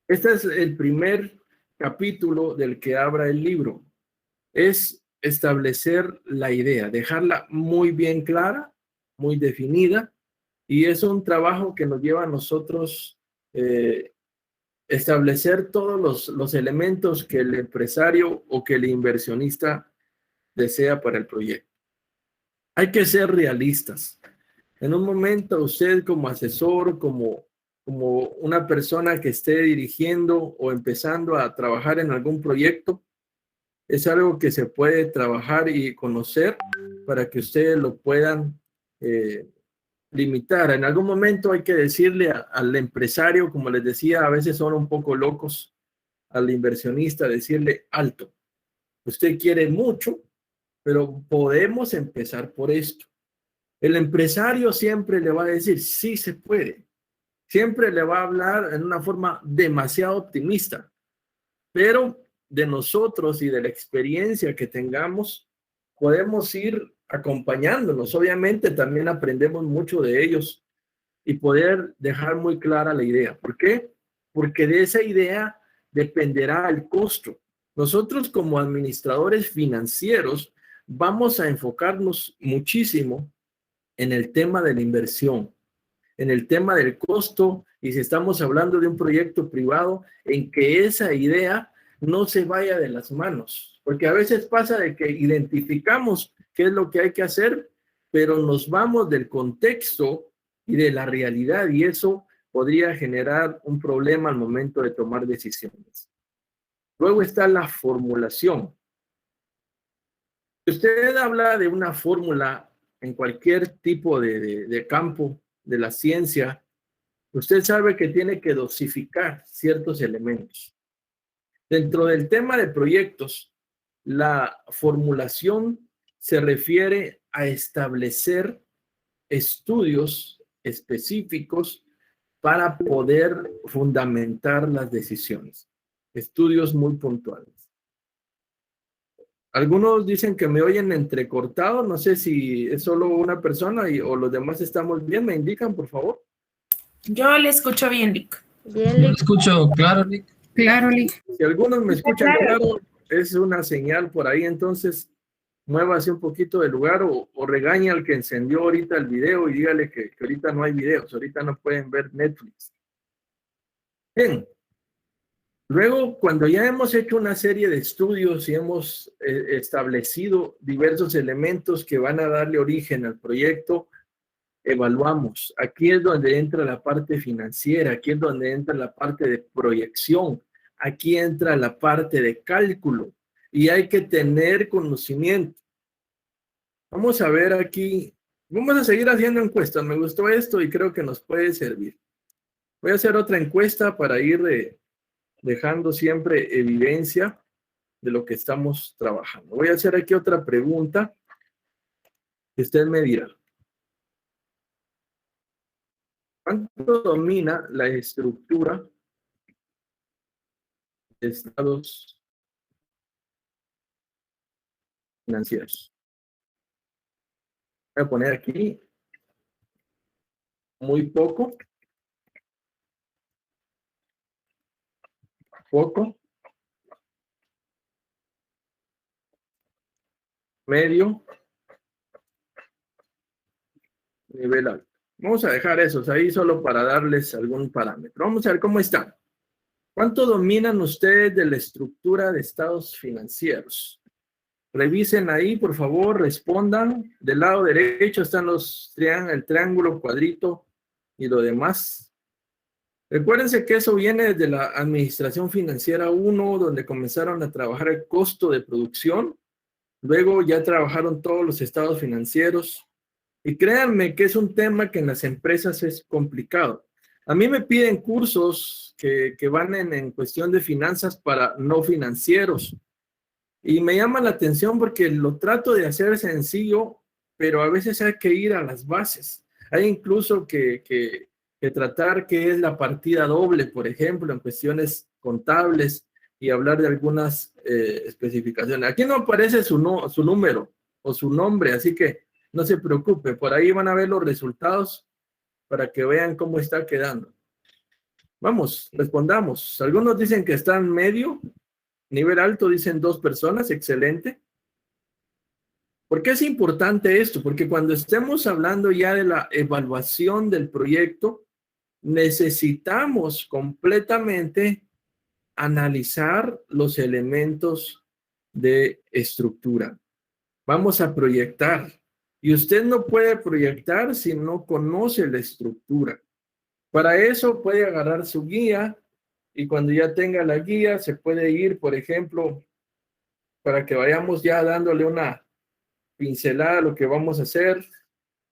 Este es el primer capítulo del que habla el libro. Es establecer la idea, dejarla muy bien clara, muy definida, y es un trabajo que nos lleva a nosotros establecer todos los elementos que el empresario o que el inversionista desea para el proyecto. Hay que ser realistas. En un momento usted como asesor, como una persona que esté dirigiendo o empezando a trabajar en algún proyecto, es algo que se puede trabajar y conocer para que ustedes lo puedan limitar. En algún momento hay que decirle al empresario, como les decía, a veces son un poco locos, al inversionista, decirle alto. Usted quiere mucho, pero podemos empezar por esto. El empresario siempre le va a decir, sí se puede. Siempre le va a hablar en una forma demasiado optimista, pero de nosotros y de la experiencia que tengamos, podemos ir acompañándonos. Obviamente también aprendemos mucho de ellos y poder dejar muy clara la idea. ¿Por qué? Porque de esa idea dependerá el costo. Nosotros como administradores financieros vamos a enfocarnos muchísimo en el tema de la inversión, en el tema del costo, y si estamos hablando de un proyecto privado, en que esa idea no se vaya de las manos, porque a veces pasa de que identificamos qué es lo que hay que hacer, pero nos vamos del contexto y de la realidad, y eso podría generar un problema al momento de tomar decisiones. Luego está la formulación. Usted habla de una fórmula en cualquier tipo de campo de la ciencia. Usted sabe que tiene que dosificar ciertos elementos. Dentro del tema de proyectos, la formulación se refiere a establecer estudios específicos para poder fundamentar las decisiones. Estudios muy puntuales. Algunos dicen que me oyen entrecortado. No sé si es solo una persona o los demás estamos bien. ¿Me indican, por favor? Yo le escucho bien, Lick. Bien, Lick. Escucho claro, Lick. Claro, Lick. Si algunos me escuchan claro, es una señal por ahí, entonces muévase un poquito del lugar o regaña al que encendió ahorita el video y dígale que ahorita no hay videos, ahorita no pueden ver Netflix. Bien. Luego, cuando ya hemos hecho una serie de estudios y hemos establecido diversos elementos que van a darle origen al proyecto, evaluamos. Aquí es donde entra la parte financiera, aquí es donde entra la parte de proyección, aquí entra la parte de cálculo y hay que tener conocimiento. Vamos a ver aquí, vamos a seguir haciendo encuestas. Me gustó esto y creo que nos puede servir. Voy a hacer otra encuesta para ir dejando siempre evidencia de lo que estamos trabajando. Voy a hacer aquí otra pregunta que usted me dirá. ¿Cuánto domina la estructura de estados financieros? Voy a poner aquí muy poco, medio, nivel alto. Vamos a dejar esos ahí solo para darles algún parámetro. Vamos a ver cómo están. ¿Cuánto dominan ustedes de la estructura de estados financieros? Revisen ahí, por favor, respondan. Del lado derecho están el triángulo, cuadrito y lo demás. Recuérdense que eso viene desde la Administración Financiera 1, donde comenzaron a trabajar el costo de producción. Luego ya trabajaron todos los estados financieros. Y créanme que es un tema que en las empresas es complicado. A mí me piden cursos que van en cuestión de finanzas para no financieros. Y me llama la atención porque lo trato de hacer sencillo, pero a veces hay que ir a las bases. Hay incluso que tratar qué es la partida doble, por ejemplo, en cuestiones contables y hablar de algunas especificaciones. Aquí no aparece su número o su nombre, así que no se preocupe, por ahí van a ver los resultados para que vean cómo está quedando. Vamos, respondamos. Algunos dicen que están medio, nivel alto, dicen 2 personas, excelente. ¿Por qué es importante esto? Porque cuando estemos hablando ya de la evaluación del proyecto, necesitamos completamente analizar los elementos de estructura. Vamos a proyectar. Y usted no puede proyectar si no conoce la estructura. Para eso puede agarrar su guía y cuando ya tenga la guía se puede ir, por ejemplo, para que vayamos ya dándole una pincelada a lo que vamos a hacer.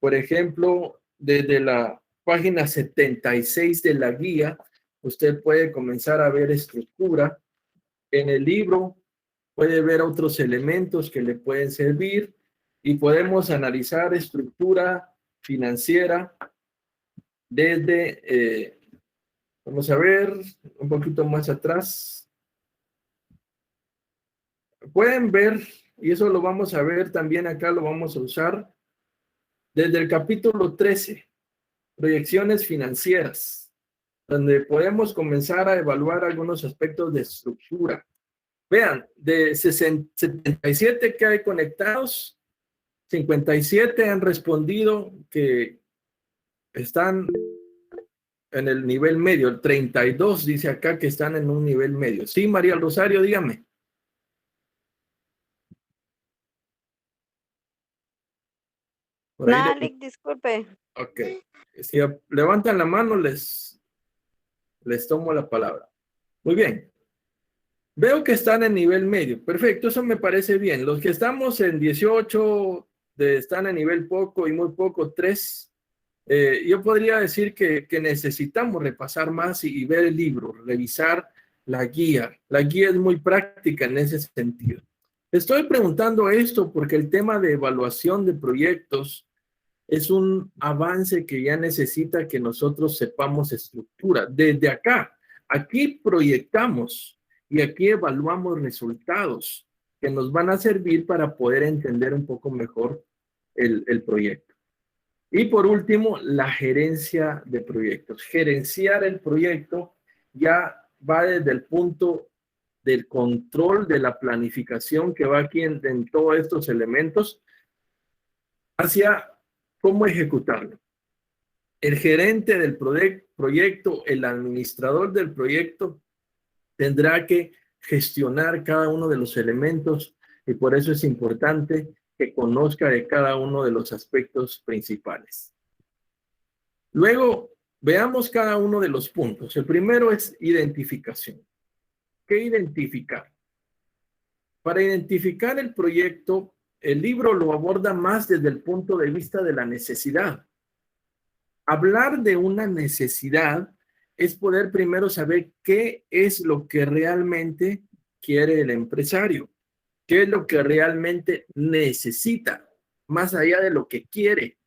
Por ejemplo, desde la página 76 de la guía, usted puede comenzar a ver estructura. En el libro puede ver otros elementos que le pueden servir y podemos analizar estructura financiera desde, vamos a ver un poquito más atrás. Pueden ver, y eso lo vamos a ver también acá, lo vamos a usar desde el capítulo 13, proyecciones financieras, donde podemos comenzar a evaluar algunos aspectos de estructura. Vean, de 77 que hay conectados, 57 han respondido que están en el nivel medio. El 32 dice acá que están en un nivel medio. Sí, María Rosario, dígame. Por ahí Nalik, disculpe. ok. Si levantan la mano, les tomo la palabra. Muy bien. Veo que están en nivel medio. Perfecto, eso me parece bien. Los que estamos en 18, están en nivel poco y muy poco, 3. Yo podría decir que necesitamos repasar más y ver el libro, revisar la guía. La guía es muy práctica en ese sentido. Estoy preguntando esto porque el tema de evaluación de proyectos es un avance que ya necesita que nosotros sepamos estructura. Desde acá, aquí proyectamos y aquí evaluamos resultados que nos van a servir para poder entender un poco mejor el proyecto. Y por último, la gerencia de proyectos. Gerenciar el proyecto ya va desde el punto del control de la planificación que va aquí en todos estos elementos hacia cómo ejecutarlo. El gerente del proyecto, el administrador del proyecto, tendrá que gestionar cada uno de los elementos y por eso es importante que conozca de cada uno de los aspectos principales. Luego, veamos cada uno de los puntos. El primero es identificación. ¿Qué identificar? Para identificar el proyecto, el libro lo aborda más desde el punto de vista de la necesidad. Hablar de una necesidad es poder primero saber qué es lo que realmente quiere el empresario, qué es lo que realmente necesita, más allá de lo que quiere,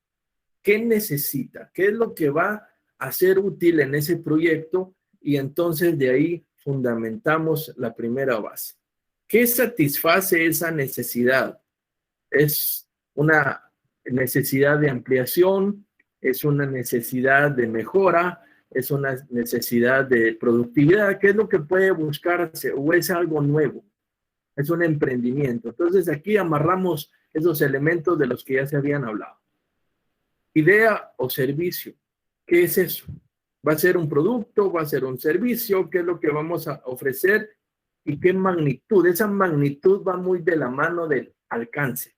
qué necesita, qué es lo que va a ser útil en ese proyecto y entonces de ahí fundamentamos la primera base. ¿Qué satisface esa necesidad? Es una necesidad de ampliación, es una necesidad de mejora, es una necesidad de productividad. ¿Qué es lo que puede buscarse? ¿O es algo nuevo? Es un emprendimiento. Entonces aquí amarramos esos elementos de los que ya se habían hablado. Idea o servicio. ¿Qué es eso? ¿Va a ser un producto? ¿Va a ser un servicio? ¿Qué es lo que vamos a ofrecer? ¿Y qué magnitud? Esa magnitud va muy de la mano del alcance.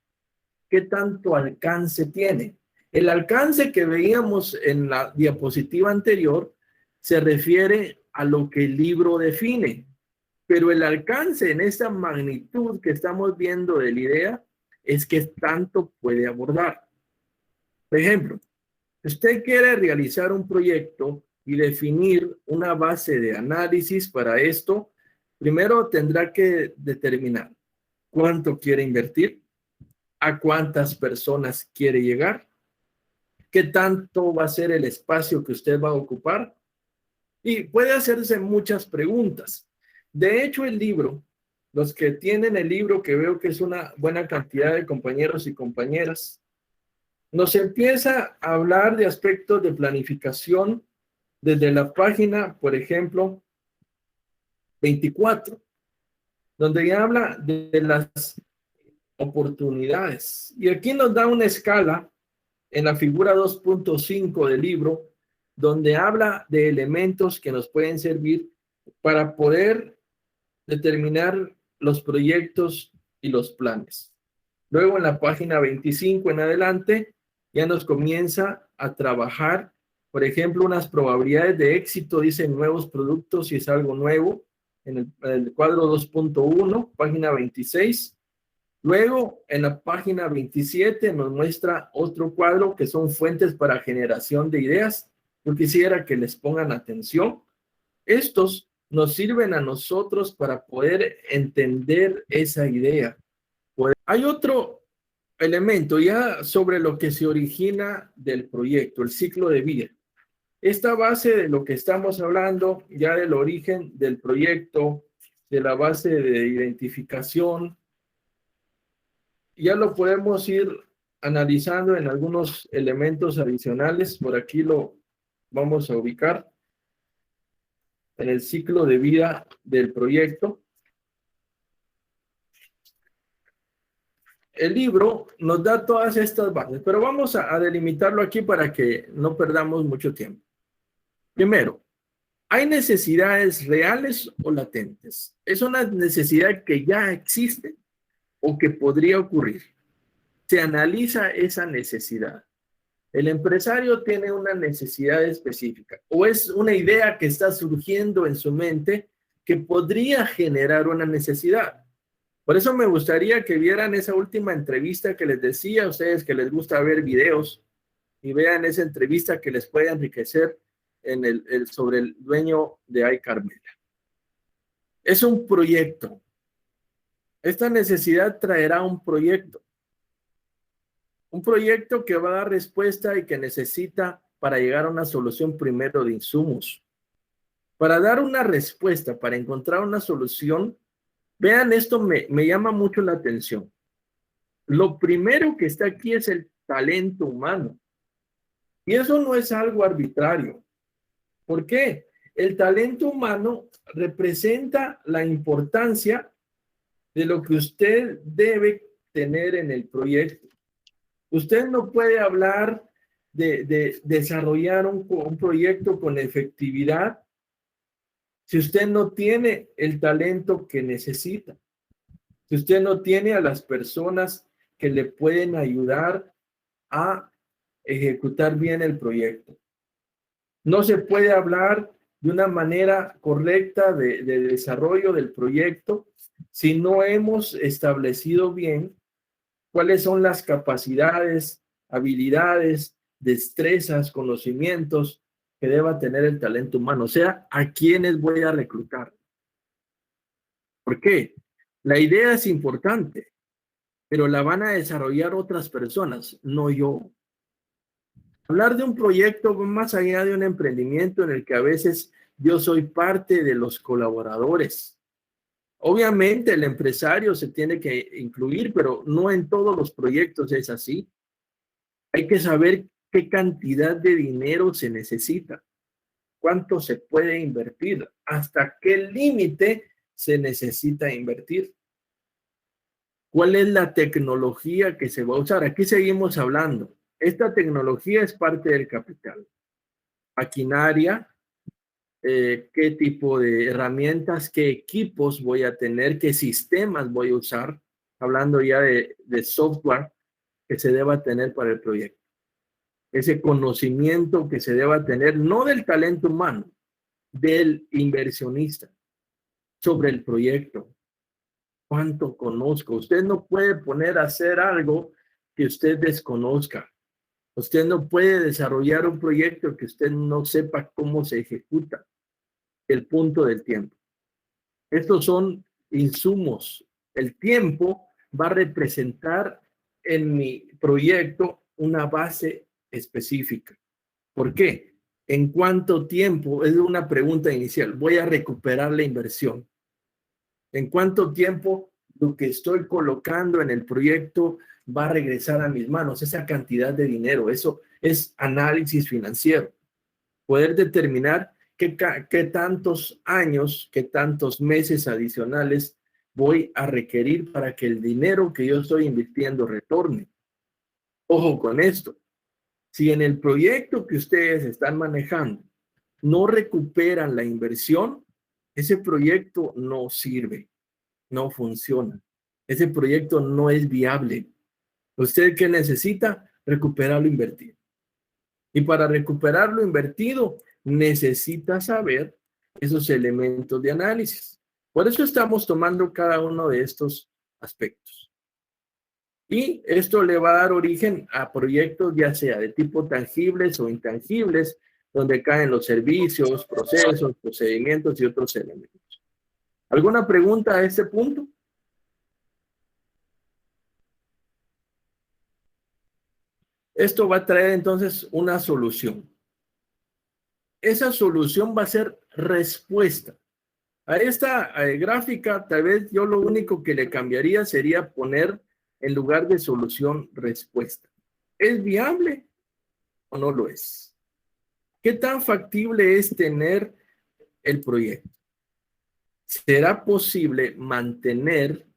¿Qué tanto alcance tiene? El alcance que veíamos en la diapositiva anterior se refiere a lo que el libro define, pero el alcance en esta magnitud que estamos viendo de la idea es que tanto puede abordar. Por ejemplo, si usted quiere realizar un proyecto y definir una base de análisis para esto, primero tendrá que determinar cuánto quiere invertir, a cuántas personas quiere llegar, qué tanto va a ser el espacio que usted va a ocupar y puede hacerse muchas preguntas. De hecho, el libro, los que tienen el libro, que veo que es una buena cantidad de compañeros y compañeras, nos empieza a hablar de aspectos de planificación desde la página, por ejemplo, 24, donde ya habla de las oportunidades. Y aquí nos da una escala en la figura 2.5 del libro, donde habla de elementos que nos pueden servir para poder determinar los proyectos y los planes. Luego en la página 25 en adelante ya nos comienza a trabajar, por ejemplo, unas probabilidades de éxito, dicen nuevos productos si es algo nuevo, en el cuadro 2.1, página 26. Luego, en la página 27 nos muestra otro cuadro que son fuentes para generación de ideas. Yo quisiera que les pongan atención. Estos nos sirven a nosotros para poder entender esa idea. Hay otro elemento ya sobre lo que se origina del proyecto, el ciclo de vida. Esta base de lo que estamos hablando, ya del origen del proyecto, de la base de identificación, ya lo podemos ir analizando en algunos elementos adicionales. Por aquí lo vamos a ubicar en el ciclo de vida del proyecto. El libro nos da todas estas bases, pero vamos a delimitarlo aquí para que no perdamos mucho tiempo. Primero, ¿hay necesidades reales o latentes? ¿Es una necesidad que ya existe o que podría ocurrir? Se analiza esa necesidad. El empresario tiene una necesidad específica o es una idea que está surgiendo en su mente que podría generar una necesidad. Por eso me gustaría que vieran esa última entrevista que les decía a ustedes que les gusta ver videos y vean esa entrevista que les puede enriquecer sobre el dueño de iCarmela. Es un proyecto. Esta necesidad traerá un proyecto. Un proyecto que va a dar respuesta y que necesita para llegar a una solución primero de insumos. Para dar una respuesta, para encontrar una solución, vean esto, me llama mucho la atención. Lo primero que está aquí es el talento humano. Y eso no es algo arbitrario. ¿Por qué? El talento humano representa la importancia de lo que usted debe tener en el proyecto. Usted no puede hablar de desarrollar un proyecto con efectividad si usted no tiene el talento que necesita. Si usted no tiene a las personas que le pueden ayudar a ejecutar bien el proyecto. No se puede hablar de una manera correcta de desarrollo del proyecto si no hemos establecido bien cuáles son las capacidades, habilidades, destrezas, conocimientos que deba tener el talento humano. O sea, ¿a quiénes voy a reclutar? ¿Por qué? La idea es importante, pero la van a desarrollar otras personas, no yo. Hablar de un proyecto va más allá de un emprendimiento en el que a veces yo soy parte de los colaboradores. Obviamente el empresario se tiene que incluir, pero no en todos los proyectos es así. Hay que saber qué cantidad de dinero se necesita, cuánto se puede invertir, hasta qué límite se necesita invertir. ¿Cuál es la tecnología que se va a usar? Aquí seguimos hablando. Esta tecnología es parte del capital. Maquinaria, qué tipo de herramientas, qué equipos voy a tener, qué sistemas voy a usar, hablando ya de software que se deba tener para el proyecto. Ese conocimiento que se deba tener, no del talento humano, del inversionista, sobre el proyecto. ¿Cuánto conozco? Usted no puede poner a hacer algo que usted desconozca. Usted no puede desarrollar un proyecto que usted no sepa cómo se ejecuta. El punto del tiempo. Estos son insumos. El tiempo va a representar en mi proyecto una base específica. ¿Por qué? ¿En cuánto tiempo? Es una pregunta inicial. Voy a recuperar la inversión. ¿En cuánto tiempo lo que estoy colocando en el proyecto va a regresar a mis manos? Esa cantidad de dinero. Eso es análisis financiero. poder determinar qué tantos años, qué tantos meses adicionales voy a requerir para que el dinero que yo estoy invirtiendo retorne. Ojo con esto. Si en el proyecto que ustedes están manejando no recuperan la inversión, ese proyecto no sirve, no funciona. Ese proyecto no es viable. ¿Usted qué necesita? Recuperar lo invertido. Y para recuperar lo invertido, necesita saber esos elementos de análisis. Por eso estamos tomando cada uno de estos aspectos. Y esto le va a dar origen a proyectos ya sea de tipo tangibles o intangibles, donde caen los servicios, procesos, procedimientos y otros elementos. ¿Alguna pregunta a este punto? Esto va a traer entonces una solución. Esa solución va a ser respuesta. A esta gráfica, tal vez yo lo único que le cambiaría sería poner en lugar de solución, respuesta. ¿Es viable o no lo es? ¿Qué tan factible es tener el proyecto? ¿Será posible mantener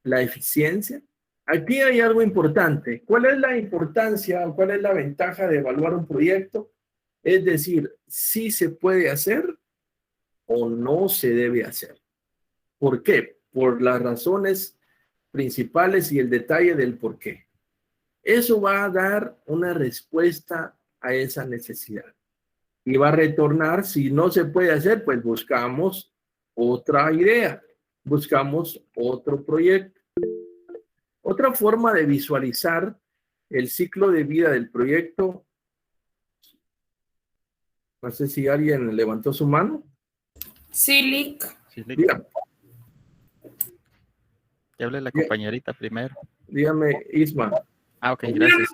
la eficiencia? Aquí hay algo importante. ¿Cuál es la importancia o cuál es la ventaja de evaluar un proyecto? Es decir, si se puede hacer o no se debe hacer. ¿Por qué? Por las razones principales y el detalle del por qué. Eso va a dar una respuesta a esa necesidad. Y va a retornar, si no se puede hacer, pues buscamos otra idea, buscamos otro proyecto. Otra forma de visualizar el ciclo de vida del proyecto, no sé si alguien levantó su mano. Sí, Lick. Dígame. Que hable la compañerita primero. Dígame, Isma. Ok, gracias.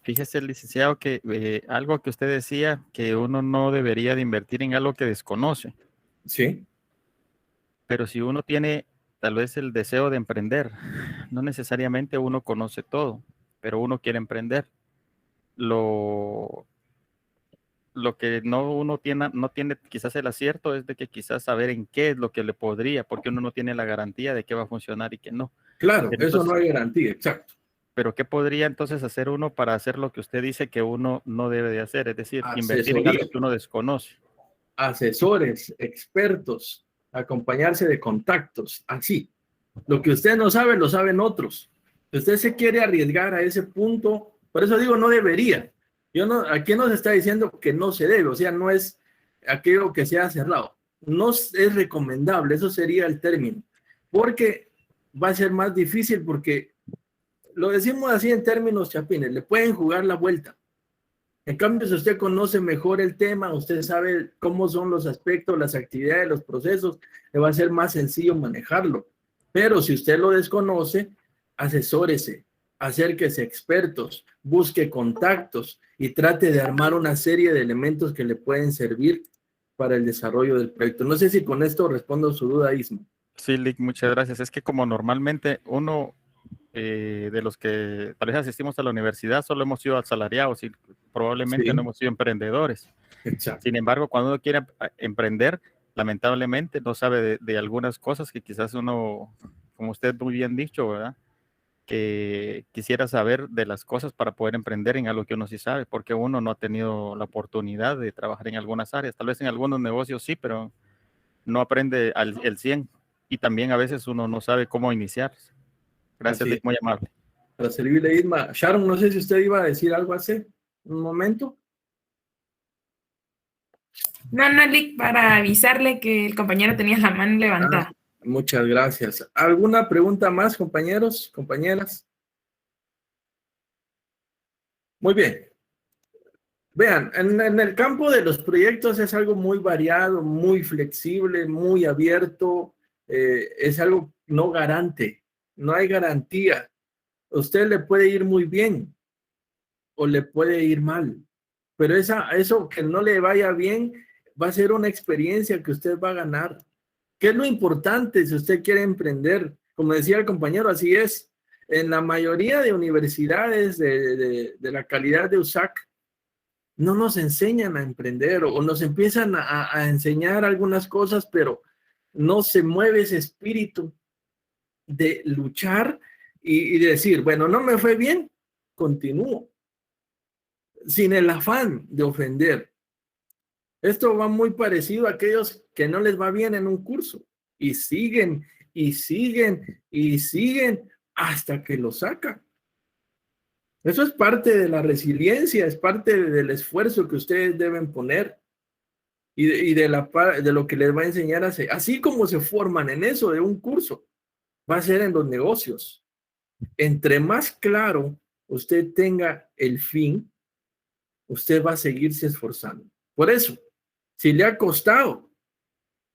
Fíjese, licenciado, que algo que usted decía, que uno no debería de invertir en algo que desconoce. Sí. Pero si uno tiene tal vez el deseo de emprender, no necesariamente uno conoce todo, pero uno quiere emprender. Lo que uno no tiene quizás el acierto es de que quizás saber en qué es lo que le podría, porque uno no tiene la garantía de que va a funcionar y que no. Claro, Pero eso no hay garantía, exacto. Pero ¿qué podría entonces hacer uno para hacer lo que usted dice que uno no debe de hacer? Es decir, invertir en algo que uno desconoce. Asesores, expertos, acompañarse de contactos, así. Lo que usted no sabe, lo saben otros. Si usted se quiere arriesgar a ese punto, por eso digo, no debería. Aquí nos está diciendo que no se debe, o sea, no es aquello que sea cerrado. No es recomendable, eso sería el término, porque va a ser más difícil, porque lo decimos así en términos chapines, le pueden jugar la vuelta. En cambio, si usted conoce mejor el tema, usted sabe cómo son los aspectos, las actividades, los procesos, le va a ser más sencillo manejarlo. Pero si usted lo desconoce, asesórese, acérquese a expertos, busque contactos y trate de armar una serie de elementos que le pueden servir para el desarrollo del proyecto. No sé si con esto respondo su duda, Isma. Sí, Lick, muchas gracias. Es que como normalmente uno de los que tal vez asistimos a la universidad solo hemos sido asalariados y probablemente no hemos sido emprendedores. Exacto. Sin embargo, cuando uno quiere emprender, lamentablemente no sabe de algunas cosas que quizás uno, como usted muy bien dicho, ¿verdad? Que quisiera saber de las cosas para poder emprender en algo que uno sí sabe, porque uno no ha tenido la oportunidad de trabajar en algunas áreas. Tal vez en algunos negocios sí, pero no aprende el 100. Y también a veces uno no sabe cómo iniciar. Gracias, Lick, muy amable. Para servirle, Isma. Sharon, no sé si usted iba a decir algo hace un momento. No, Lick, para avisarle que el compañero tenía la mano levantada. Muchas gracias. ¿Alguna pregunta más, compañeros, compañeras? Muy bien. Vean, en el campo de los proyectos es algo muy variado, muy flexible, muy abierto. Es algo no garante, no hay garantía. Usted le puede ir muy bien o le puede ir mal, pero eso que no le vaya bien va a ser una experiencia que usted va a ganar. ¿Qué es lo importante si usted quiere emprender? Como decía el compañero, así es. En la mayoría de universidades de la calidad de USAC, no nos enseñan a emprender o nos empiezan a enseñar algunas cosas, pero no se mueve ese espíritu de luchar y de decir, bueno, no me fue bien, continúo, sin el afán de ofender. Esto va muy parecido a aquellos que no les va bien en un curso y siguen y siguen y siguen hasta que lo sacan. Eso es parte de la resiliencia, es parte del esfuerzo que ustedes deben poner y de lo que les va a enseñar a hacer. Así como se forman en eso de un curso, va a ser en los negocios. Entre más claro usted tenga el fin, usted va a seguirse esforzando. Por eso, si le ha costado,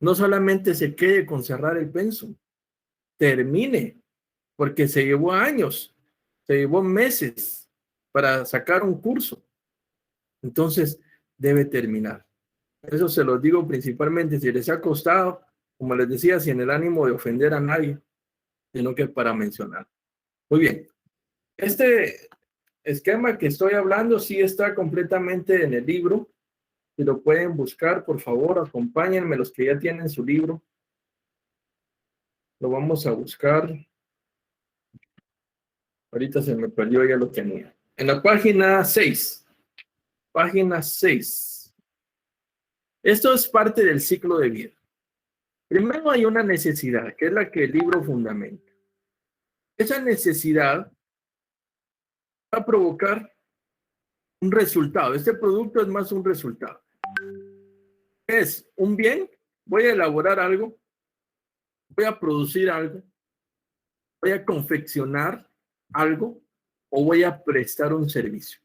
no solamente se quede con cerrar el pensum, termine, porque se llevó años, se llevó meses para sacar un curso. Entonces, debe terminar. Eso se los digo principalmente si les ha costado, como les decía, sin el ánimo de ofender a nadie, sino que para mencionar. Muy bien. Este esquema que estoy hablando sí está completamente en el libro. Si lo pueden buscar, por favor, acompáñenme los que ya tienen su libro. Lo vamos a buscar. Ahorita se me perdió, ya lo tenía. En la página 6. Página 6. Esto es parte del ciclo de vida. Primero hay una necesidad, que es la que el libro fundamenta. Esa necesidad va a provocar un resultado. Este producto es más un resultado. Es un bien, voy a elaborar algo, voy a producir algo, voy a confeccionar algo o voy a prestar un servicio.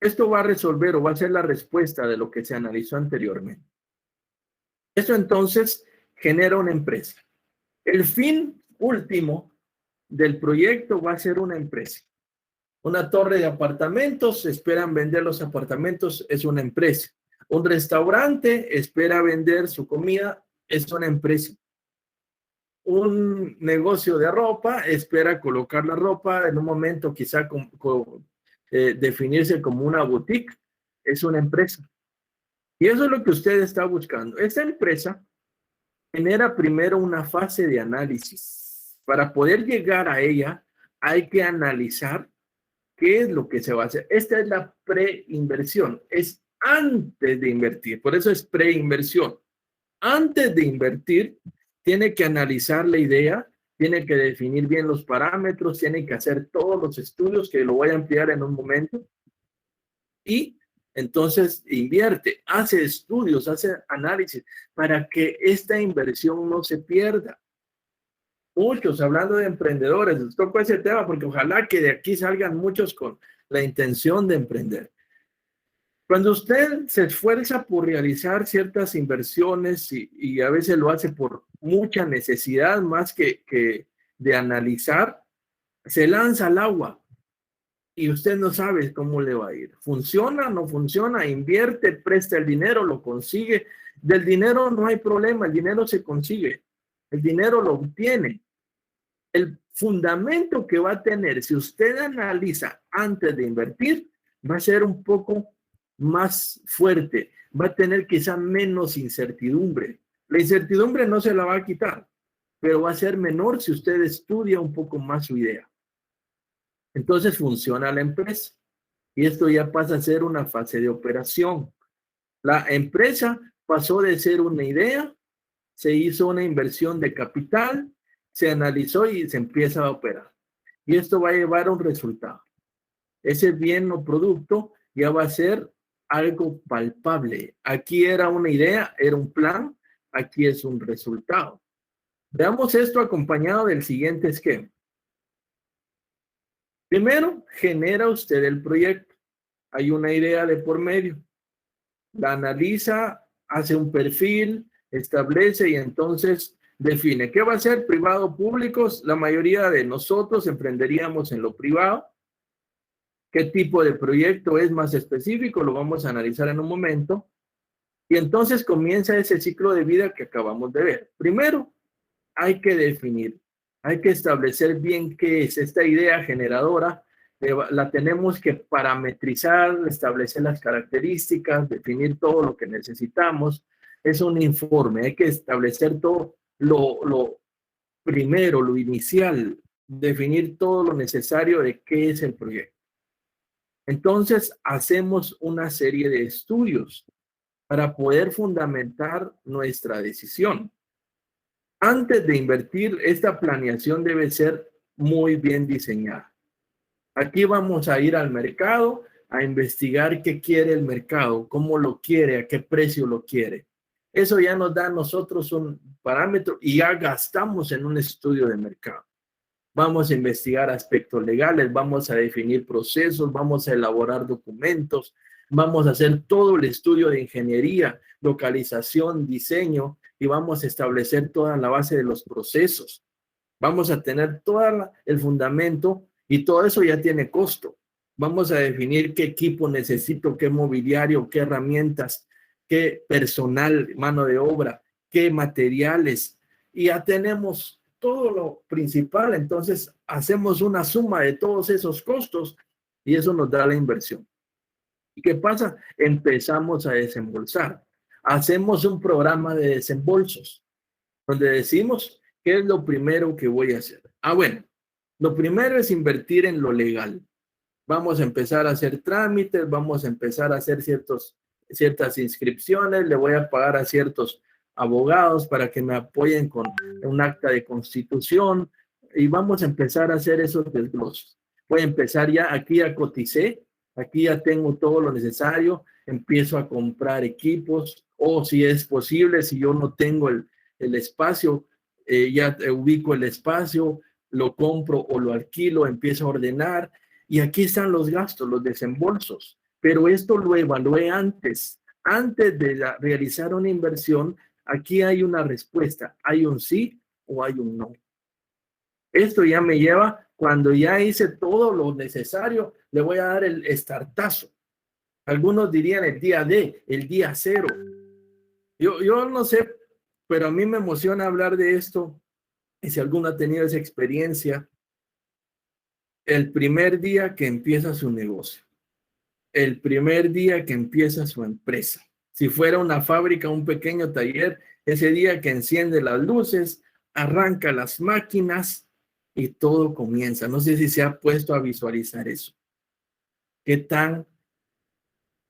Esto va a resolver o va a ser la respuesta de lo que se analizó anteriormente. Eso entonces genera una empresa. El fin último del proyecto va a ser una empresa. Una torre de apartamentos, esperan vender los apartamentos, es una empresa. Un restaurante espera vender su comida, es una empresa. Un negocio de ropa espera colocar la ropa en un momento quizá definirse como una boutique, es una empresa. Y eso es lo que usted está buscando. Esta empresa genera primero una fase de análisis. Para poder llegar a ella, hay que analizar qué es lo que se va a hacer. Esta es la preinversión, es antes de invertir, por eso es preinversión. Antes de invertir, tiene que analizar la idea, tiene que definir bien los parámetros, tiene que hacer todos los estudios, que lo voy a ampliar en un momento, y entonces invierte, hace estudios, hace análisis para que esta inversión no se pierda. Muchos, hablando de emprendedores, les toco ese tema porque ojalá que de aquí salgan muchos con la intención de emprender. Cuando usted se esfuerza por realizar ciertas inversiones y a veces lo hace por mucha necesidad más que de analizar, se lanza al agua y usted no sabe cómo le va a ir. ¿Funciona? ¿No funciona? Invierte, presta el dinero, lo consigue. Del dinero no hay problema, el dinero se consigue. El dinero lo obtiene. El fundamento que va a tener, si usted analiza antes de invertir, va a ser un poco más fuerte, va a tener quizá menos incertidumbre. La incertidumbre no se la va a quitar, pero va a ser menor si usted estudia un poco más su idea. Entonces funciona la empresa y esto ya pasa a ser una fase de operación. La empresa pasó de ser una idea, se hizo una inversión de capital, se analizó y se empieza a operar. Y esto va a llevar a un resultado. Ese bien o producto ya va a ser algo palpable. Aquí era una idea, era un plan, aquí es un resultado. Veamos esto acompañado del siguiente esquema. Primero, genera usted el proyecto. Hay una idea de por medio. La analiza, hace un perfil, establece y entonces define. ¿Qué va a ser? Privado o público. La mayoría de nosotros emprenderíamos en lo privado. ¿Qué tipo de proyecto es más específico? Lo vamos a analizar en un momento. Y entonces comienza ese ciclo de vida que acabamos de ver. Primero, hay que definir, hay que establecer bien qué es esta idea generadora, La tenemos que parametrizar, establecer las características, definir todo lo que necesitamos. Es un informe, hay que establecer todo lo primero, lo inicial, definir todo lo necesario de qué es el proyecto. Entonces, hacemos una serie de estudios para poder fundamentar nuestra decisión. Antes de invertir, esta planeación debe ser muy bien diseñada. Aquí vamos a ir al mercado a investigar qué quiere el mercado, cómo lo quiere, a qué precio lo quiere. Eso ya nos da a nosotros un parámetro y ya gastamos en un estudio de mercado. Vamos a investigar aspectos legales, vamos a definir procesos, vamos a elaborar documentos, vamos a hacer todo el estudio de ingeniería, localización, diseño y vamos a establecer toda la base de los procesos. Vamos a tener todo el fundamento y todo eso ya tiene costo. Vamos a definir qué equipo necesito, qué mobiliario, qué herramientas, qué personal, mano de obra, qué materiales. Y ya tenemos todo lo principal. Entonces hacemos una suma de todos esos costos y eso nos da la inversión. ¿Y qué pasa? Empezamos a desembolsar. Hacemos un programa de desembolsos donde decimos qué es lo primero que voy a hacer. Bueno, lo primero es invertir en lo legal. Vamos a empezar a hacer trámites, vamos a empezar a hacer ciertas inscripciones, le voy a pagar a ciertos abogados para que me apoyen con un acta de constitución y vamos a empezar a hacer esos desglosos. Voy a empezar ya, aquí ya coticé, aquí ya tengo todo lo necesario, empiezo a comprar equipos o si es posible, si yo no tengo el espacio, ya ubico el espacio, lo compro o lo alquilo, empiezo a ordenar y aquí están los gastos, los desembolsos. Pero esto lo evalué antes de realizar una inversión. Aquí hay una respuesta, hay un sí o hay un no. Esto ya me lleva, cuando ya hice todo lo necesario, le voy a dar el startazo. Algunos dirían el día D, el día cero. Yo no sé, pero a mí me emociona hablar de esto. Y si alguno ha tenido esa experiencia, el primer día que empieza su negocio, el primer día que empieza su empresa. Si fuera una fábrica, un pequeño taller, ese día que enciende las luces, arranca las máquinas y todo comienza. No sé si se ha puesto a visualizar eso. ¿Qué tan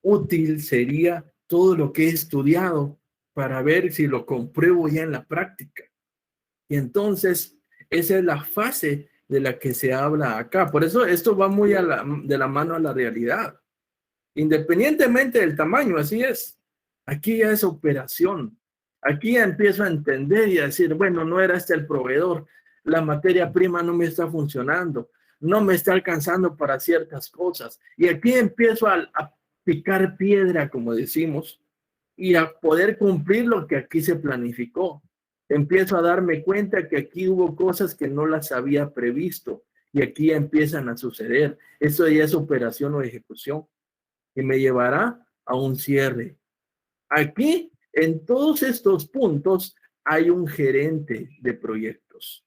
útil sería todo lo que he estudiado para ver si lo compruebo ya en la práctica? Y entonces, esa es la fase de la que se habla acá. Por eso esto va muy de la mano a la realidad. Independientemente del tamaño, así es. Aquí ya es operación. Aquí ya empiezo a entender y a decir, bueno, no era este el proveedor. La materia prima no me está funcionando. No me está alcanzando para ciertas cosas. Y aquí empiezo a picar piedra, como decimos, y a poder cumplir lo que aquí se planificó. Empiezo a darme cuenta que aquí hubo cosas que no las había previsto y aquí ya empiezan a suceder. Eso ya es operación o ejecución y me llevará a un cierre. Aquí, en todos estos puntos, hay un gerente de proyectos.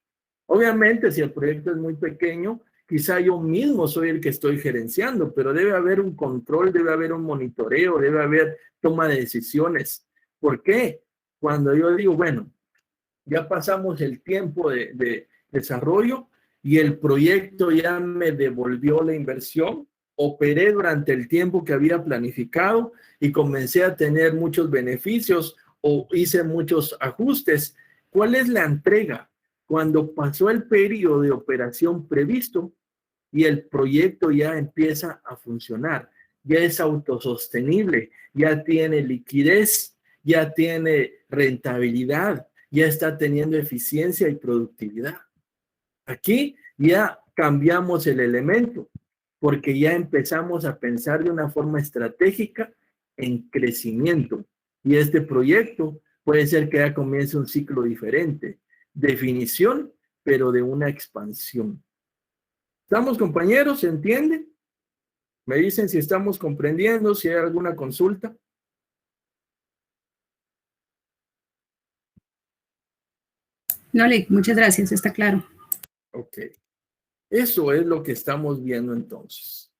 Obviamente, si el proyecto es muy pequeño, quizá yo mismo soy el que estoy gerenciando, pero debe haber un control, debe haber un monitoreo, debe haber toma de decisiones. ¿Por qué? Cuando yo digo, bueno, ya pasamos el tiempo de desarrollo y el proyecto ya me devolvió la inversión, operé durante el tiempo que había planificado y comencé a tener muchos beneficios o hice muchos ajustes. ¿Cuál es la entrega? Cuando pasó el periodo de operación previsto y el proyecto ya empieza a funcionar, ya es autosostenible, ya tiene liquidez, ya tiene rentabilidad, ya está teniendo eficiencia y productividad. Aquí ya cambiamos el elemento porque ya empezamos a pensar de una forma estratégica en crecimiento. Y este proyecto puede ser que ya comience un ciclo diferente. Definición, pero de una expansión. ¿Estamos, compañeros? ¿Se entiende? Me dicen si estamos comprendiendo, si hay alguna consulta. No, Lick, muchas gracias, está claro. Ok. Eso es lo que estamos viendo entonces.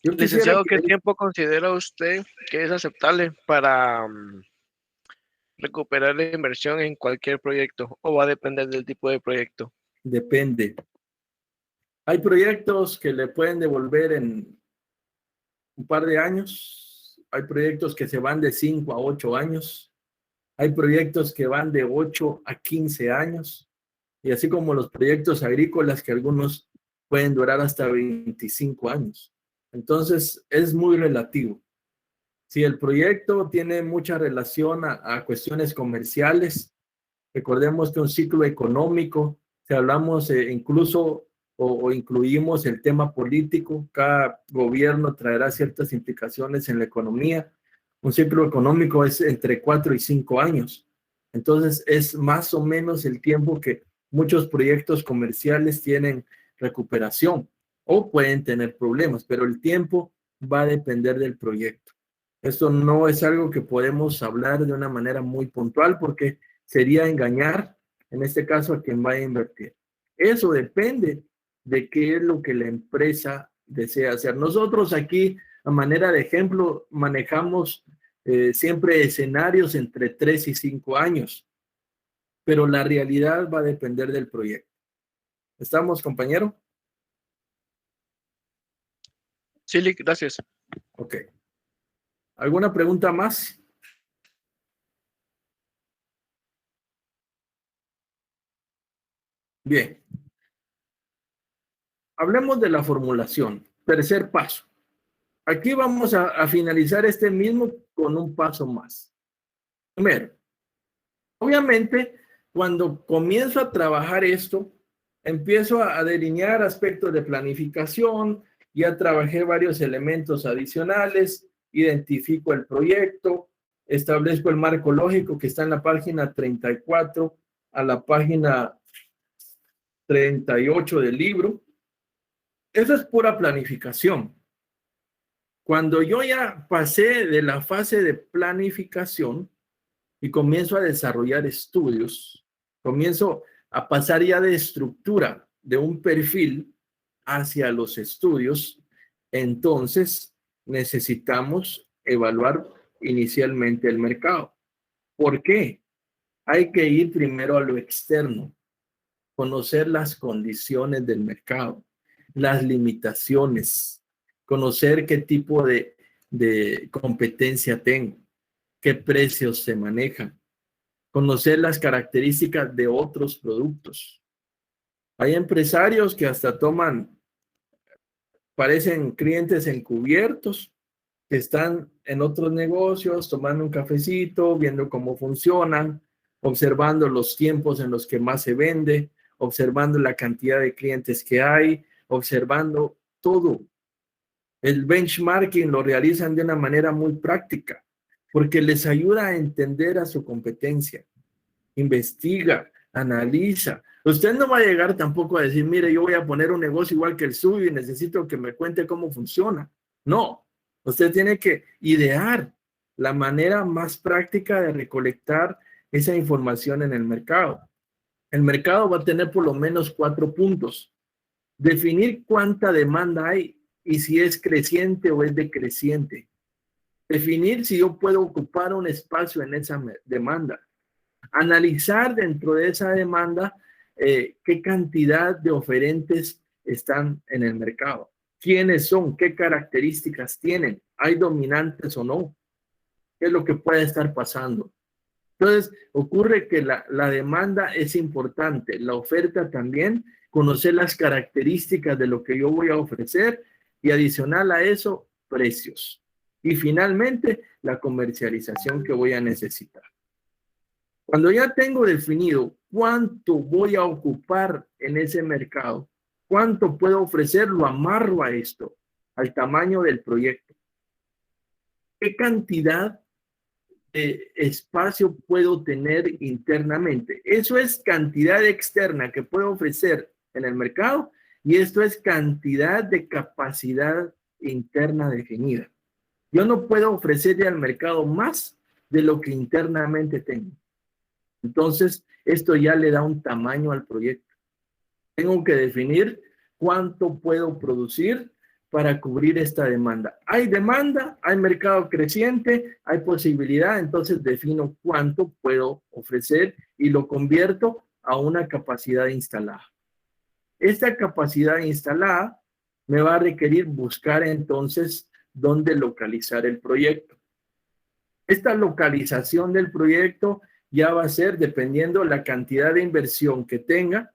Yo quisiera Licenciado, que ¿qué tiempo considera usted que es aceptable para recuperar la inversión en cualquier proyecto, o va a depender del tipo de proyecto? depende. Hay proyectos que le pueden devolver en un par de años. Hay proyectos que se van de 5 a 8 años. Hay proyectos que van de 8 a 15 años. Y así como los proyectos agrícolas, que algunos pueden durar hasta 25 años. Entonces, es muy relativo. Si el proyecto tiene mucha relación a cuestiones comerciales, recordemos que un ciclo económico, si hablamos incluso o incluimos el tema político, cada gobierno traerá ciertas implicaciones en la economía. Un ciclo económico es entre 4 y 5 años. Entonces, es más o menos el tiempo que muchos proyectos comerciales tienen recuperación o pueden tener problemas, pero el tiempo va a depender del proyecto. Esto no es algo que podemos hablar de una manera muy puntual porque sería engañar, en este caso, a quien vaya a invertir. Eso depende de qué es lo que la empresa desea hacer. Nosotros aquí, a manera de ejemplo, manejamos siempre escenarios entre 3 y 5 años, pero la realidad va a depender del proyecto. ¿Estamos, compañero? Sí, Lick, gracias. Ok. ¿Alguna pregunta más? Bien. Hablemos de la formulación. Tercer paso. Aquí vamos a finalizar este mismo con un paso más. Primero, obviamente, cuando comienzo a trabajar esto, empiezo a delinear aspectos de planificación, ya trabajé varios elementos adicionales, identifico el proyecto, establezco el marco lógico que está en la página 34 a la página 38 del libro. Eso es pura planificación. Cuando yo ya pasé de la fase de planificación y comienzo a desarrollar estudios, comienzo a pasar ya de estructura de un perfil hacia los estudios, entonces necesitamos evaluar inicialmente el mercado. ¿Por qué? Hay que ir primero a lo externo, conocer las condiciones del mercado, las limitaciones, conocer qué tipo de competencia tengo, qué precios se manejan, conocer las características de otros productos. Hay empresarios que hasta parecen clientes encubiertos, que están en otros negocios, tomando un cafecito, viendo cómo funcionan, observando los tiempos en los que más se vende, observando la cantidad de clientes que hay, observando todo. El benchmarking lo realizan de una manera muy práctica, porque les ayuda a entender a su competencia. Investiga, analiza. Usted no va a llegar tampoco a decir, mire, yo voy a poner un negocio igual que el suyo y necesito que me cuente cómo funciona. No, usted tiene que idear la manera más práctica de recolectar esa información en el mercado. El mercado va a tener por lo menos 4 puntos. Definir cuánta demanda hay y si es creciente o es decreciente. Definir si yo puedo ocupar un espacio en esa demanda. Analizar dentro de esa demanda qué cantidad de oferentes están en el mercado. ¿Quiénes son? ¿Qué características tienen? ¿Hay dominantes o no? ¿Qué es lo que puede estar pasando? Entonces, ocurre que la demanda es importante, la oferta también, conocer las características de lo que yo voy a ofrecer y adicional a eso, precios. Y finalmente, la comercialización que voy a necesitar. Cuando ya tengo definido cuánto voy a ocupar en ese mercado, cuánto puedo ofrecer, lo amarro a esto, al tamaño del proyecto. ¿Qué cantidad de espacio puedo tener internamente? Eso es cantidad externa que puedo ofrecer en el mercado y esto es cantidad de capacidad interna definida. Yo no puedo ofrecerle al mercado más de lo que internamente tengo. Entonces, esto ya le da un tamaño al proyecto. Tengo que definir cuánto puedo producir para cubrir esta demanda. Hay demanda, hay mercado creciente, hay posibilidad, entonces defino cuánto puedo ofrecer y lo convierto a una capacidad instalada. Esta capacidad instalada me va a requerir buscar entonces dónde localizar el proyecto. Esta localización del proyecto ya va a ser dependiendo la cantidad de inversión que tenga,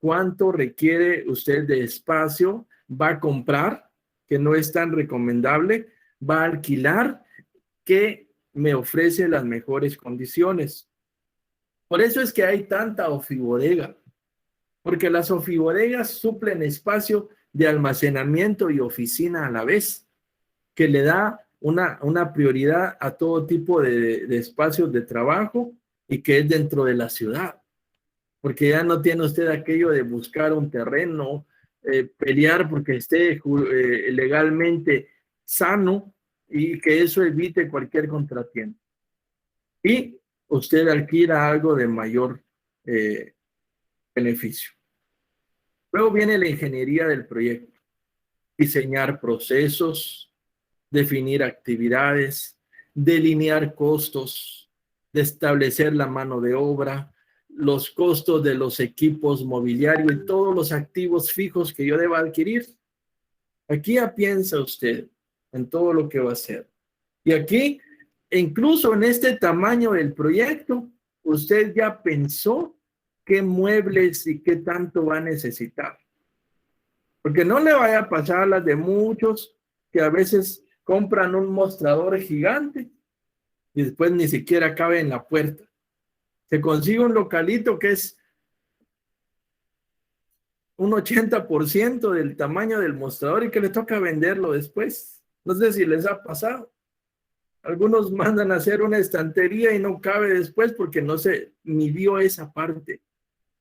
cuánto requiere usted de espacio, va a comprar, que no es tan recomendable, va a alquilar, que me ofrece las mejores condiciones. Por eso es que hay tanta ofibodega, porque las ofibodegas suplen espacio de almacenamiento y oficina a la vez, que le da una prioridad a todo tipo de espacios de trabajo y que es dentro de la ciudad. Porque ya no tiene usted aquello de buscar un terreno, pelear porque esté legalmente sano y que eso evite cualquier contratiempo. Y usted alquila algo de mayor beneficio. Luego viene la ingeniería del proyecto. Diseñar procesos, definir actividades, delinear costos, de establecer la mano de obra, los costos de los equipos mobiliarios y todos los activos fijos que yo deba adquirir. Aquí ya piensa usted en todo lo que va a hacer. Y aquí, incluso en este tamaño del proyecto, usted ya pensó qué muebles y qué tanto va a necesitar. Porque no le vaya a pasar a las de muchos que a veces compran un mostrador gigante y después ni siquiera cabe en la puerta. Se consigue un localito que es un 80% del tamaño del mostrador y que le toca venderlo después. No sé si les ha pasado. Algunos mandan a hacer una estantería y no cabe después porque no se midió esa parte.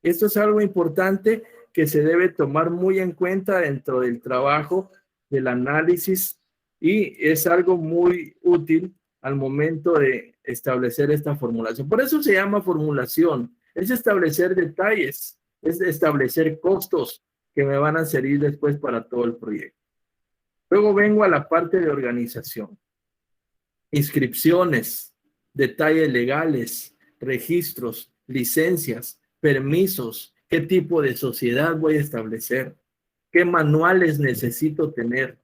Esto es algo importante que se debe tomar muy en cuenta dentro del trabajo del análisis y es algo muy útil al momento de establecer esta formulación. Por eso se llama formulación, es establecer detalles, es establecer costos que me van a servir después para todo el proyecto. Luego vengo a la parte de organización. Inscripciones, detalles legales, registros, licencias, permisos, qué tipo de sociedad voy a establecer, qué manuales necesito tener,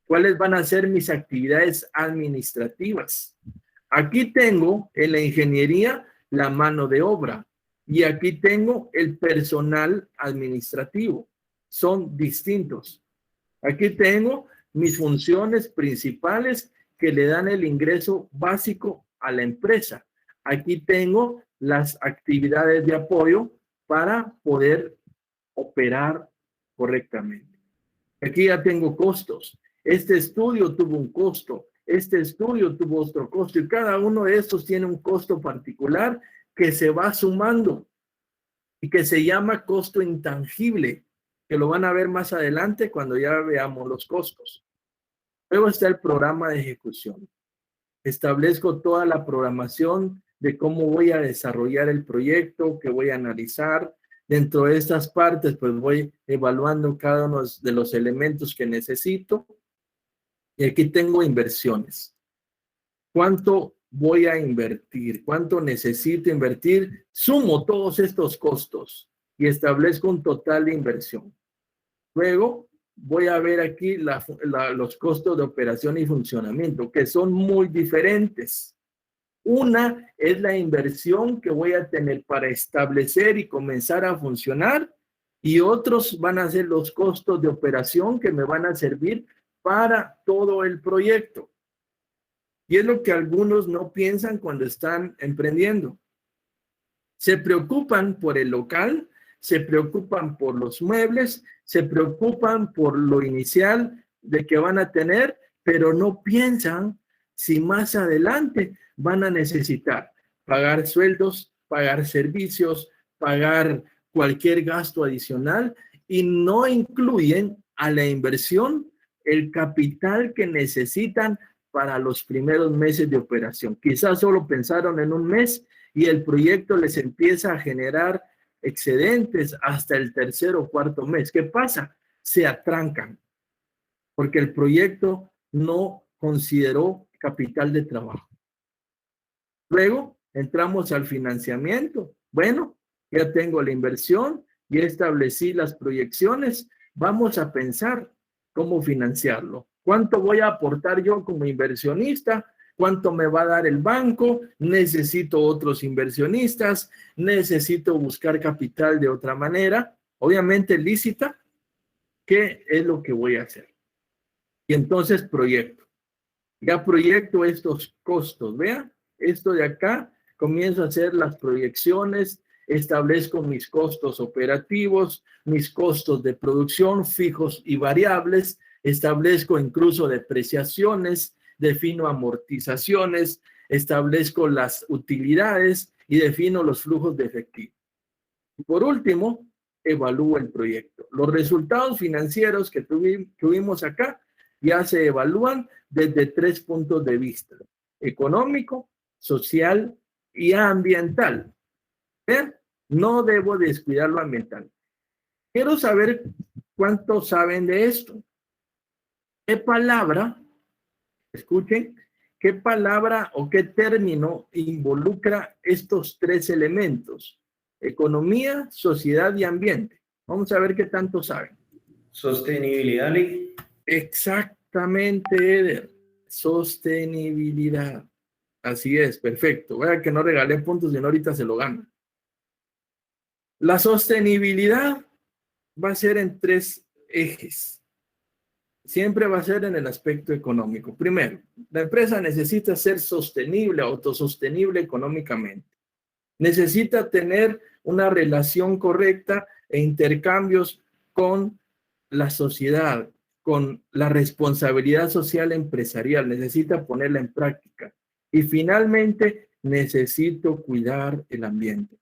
cuáles van a ser mis actividades administrativas. Aquí tengo en la ingeniería la mano de obra y aquí tengo el personal administrativo. Son distintos. Aquí tengo mis funciones principales que le dan el ingreso básico a la empresa. Aquí tengo las actividades de apoyo para poder operar correctamente. Aquí ya tengo costos. Este estudio tuvo un costo, este estudio tuvo otro costo y cada uno de estos tiene un costo particular que se va sumando y que se llama costo intangible, que lo van a ver más adelante cuando ya veamos los costos. Luego está el programa de ejecución. Establezco toda la programación de cómo voy a desarrollar el proyecto, que voy a analizar. Dentro de estas partes, pues voy evaluando cada uno de los elementos que necesito. Y aquí tengo inversiones. ¿Cuánto voy a invertir? ¿Cuánto necesito invertir? Sumo todos estos costos y establezco un total de inversión. Luego voy a ver aquí los costos de operación y funcionamiento, que son muy diferentes. Una es la inversión que voy a tener para establecer y comenzar a funcionar, y otros van a ser los costos de operación que me van a servir para todo el proyecto. Y es lo que algunos no piensan cuando están emprendiendo. Se preocupan por el local, se preocupan por los muebles, se preocupan por lo inicial de que van a tener, pero no piensan si más adelante van a necesitar pagar sueldos, pagar servicios, pagar cualquier gasto adicional y no incluyen a la inversión el capital que necesitan para los primeros meses de operación. Quizás solo pensaron en un mes y el proyecto les empieza a generar excedentes hasta el tercer o cuarto mes. ¿Qué pasa? se atrancan porque el proyecto no consideró capital de trabajo. Luego entramos al financiamiento. Bueno, ya tengo la inversión, ya establecí las proyecciones. Vamos a pensar cómo financiarlo. ¿Cuánto voy a aportar yo como inversionista? ¿Cuánto me va a dar el banco? Necesito otros inversionistas. Necesito buscar capital de otra manera, obviamente lícita. ¿Qué es lo que voy a hacer? Y entonces proyecto. Ya proyecto estos costos. Vean, esto de acá, comienzo a hacer las proyecciones, establezco mis costos operativos, mis costos de producción fijos y variables, establezco incluso depreciaciones, defino amortizaciones, establezco las utilidades y defino los flujos de efectivo. Y por último, evalúo el proyecto. Los resultados financieros que tuvimos acá ya se evalúan desde 3 puntos de vista: económico, social y ambiental. ¿Ver? No debo descuidar lo ambiental. Quiero saber cuántos saben de esto. ¿Qué palabra, escuchen, qué palabra o qué término involucra estos 3 elementos? Economía, sociedad y ambiente. Vamos a ver qué tanto saben. Sostenibilidad, Lick. Exactamente, Eder. Sostenibilidad. Así es, perfecto. Vaya que no regalé puntos y no ahorita se lo gana. La sostenibilidad va a ser en 3 ejes. Siempre va a ser en el aspecto económico. Primero, la empresa necesita ser sostenible, autosostenible económicamente. Necesita tener una relación correcta e intercambios con la sociedad, con la responsabilidad social empresarial. Necesita ponerla en práctica. Y finalmente, necesito cuidar el ambiente.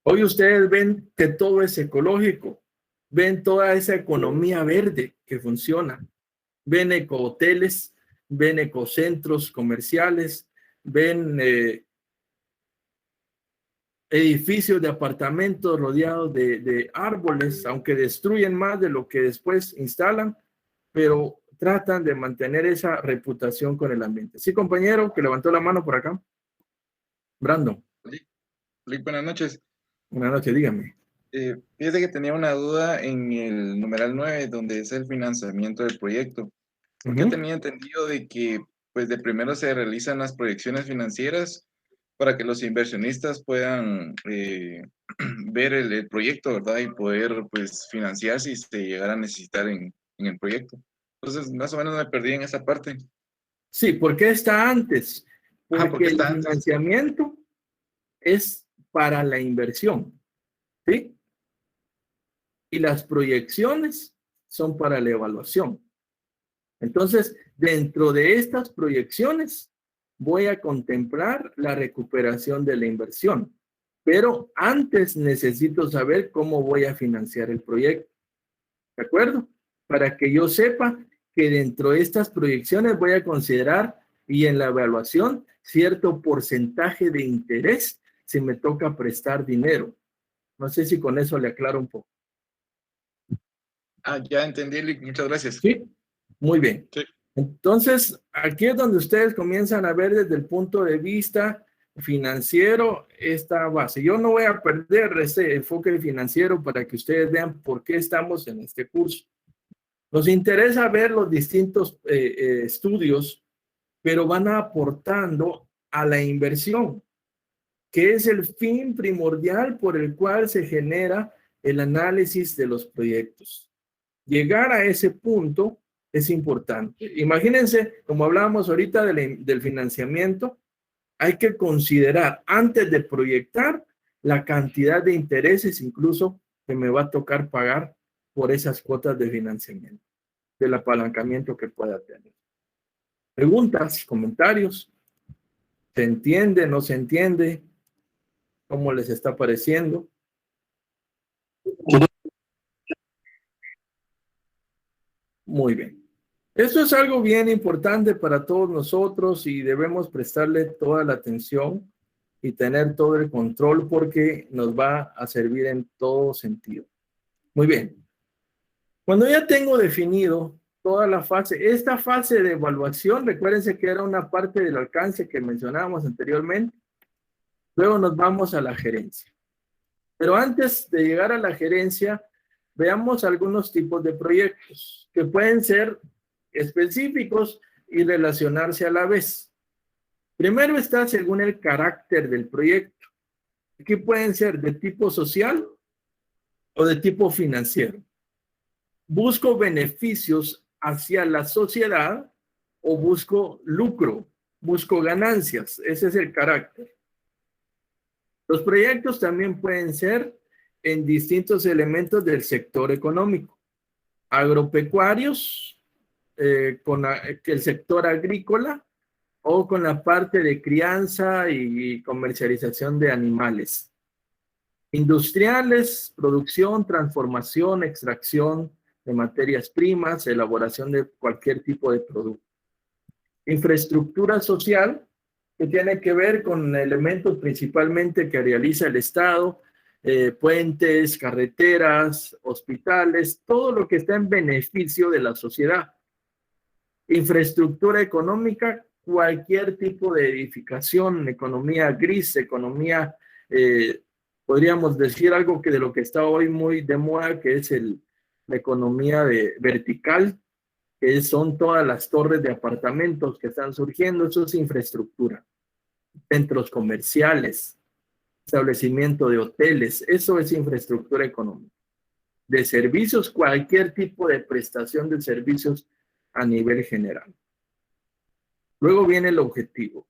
Hoy ustedes ven que todo es ecológico, ven toda esa economía verde que funciona, ven ecohoteles, ven ecocentros comerciales, ven edificios de apartamentos rodeados de árboles, aunque destruyen más de lo que después instalan, pero tratan de mantener esa reputación con el ambiente. Sí, compañero, que levantó la mano por acá. Brandon. Buenas noches. Buenas noches, dígame. Fíjate que tenía una duda en el numeral 9, donde es el financiamiento del proyecto. Porque tenía entendido de que, pues, de primero se realizan las proyecciones financieras para que los inversionistas puedan ver el proyecto, ¿verdad? Y poder, pues, financiar si se llegara a necesitar en el proyecto. Entonces, más o menos me perdí en esa parte. Sí, ¿por qué está antes? Porque el financiamiento es para la inversión, ¿sí? Y las proyecciones son para la evaluación. Entonces, dentro de estas proyecciones, voy a contemplar la recuperación de la inversión. Pero antes necesito saber cómo voy a financiar el proyecto. ¿De acuerdo? Para que yo sepa que dentro de estas proyecciones voy a considerar y en la evaluación cierto porcentaje de interés si me toca prestar dinero. No sé si con eso le aclaro un poco. Ya entendí, muchas gracias. Sí, muy bien. Sí. Entonces, aquí es donde ustedes comienzan a ver desde el punto de vista financiero esta base. Yo no voy a perder ese enfoque financiero para que ustedes vean por qué estamos en este curso. Nos interesa ver los distintos estudios, pero van aportando a la inversión, que es el fin primordial por el cual se genera el análisis de los proyectos. Llegar a ese punto es importante. Imagínense, como hablábamos ahorita del financiamiento, hay que considerar antes de proyectar la cantidad de intereses incluso que me va a tocar pagar por esas cuotas de financiamiento, del apalancamiento que pueda tener. Preguntas, comentarios. ¿Se entiende, no se entiende? ¿Cómo les está pareciendo? Muy bien. Esto es algo bien importante para todos nosotros y debemos prestarle toda la atención y tener todo el control porque nos va a servir en todo sentido. Muy bien. Cuando ya tengo definido toda la fase, esta fase de evaluación, recuérdense que era una parte del alcance que mencionábamos anteriormente. Luego nos vamos a la gerencia. Pero antes de llegar a la gerencia, veamos algunos tipos de proyectos que pueden ser específicos y relacionarse a la vez. Primero está según el carácter del proyecto. Aquí pueden ser de tipo social o de tipo financiero. ¿Busco beneficios hacia la sociedad o busco lucro? Busco ganancias. Ese es el carácter. Los proyectos también pueden ser en distintos elementos del sector económico. Agropecuarios, con el sector agrícola o con la parte de crianza y comercialización de animales. Industriales, producción, transformación, extracción de materias primas, elaboración de cualquier tipo de producto. Infraestructura social, que tiene que ver con elementos principalmente que realiza el Estado, puentes, carreteras, hospitales, todo lo que está en beneficio de la sociedad. Infraestructura económica, cualquier tipo de edificación, economía gris, economía, podríamos decir algo que de lo que está hoy muy de moda, que es la economía vertical, que son todas las torres de apartamentos que están surgiendo. Eso es infraestructura. Centros comerciales, establecimiento de hoteles, eso es infraestructura económica. De servicios, cualquier tipo de prestación de servicios a nivel general. Luego viene el objetivo.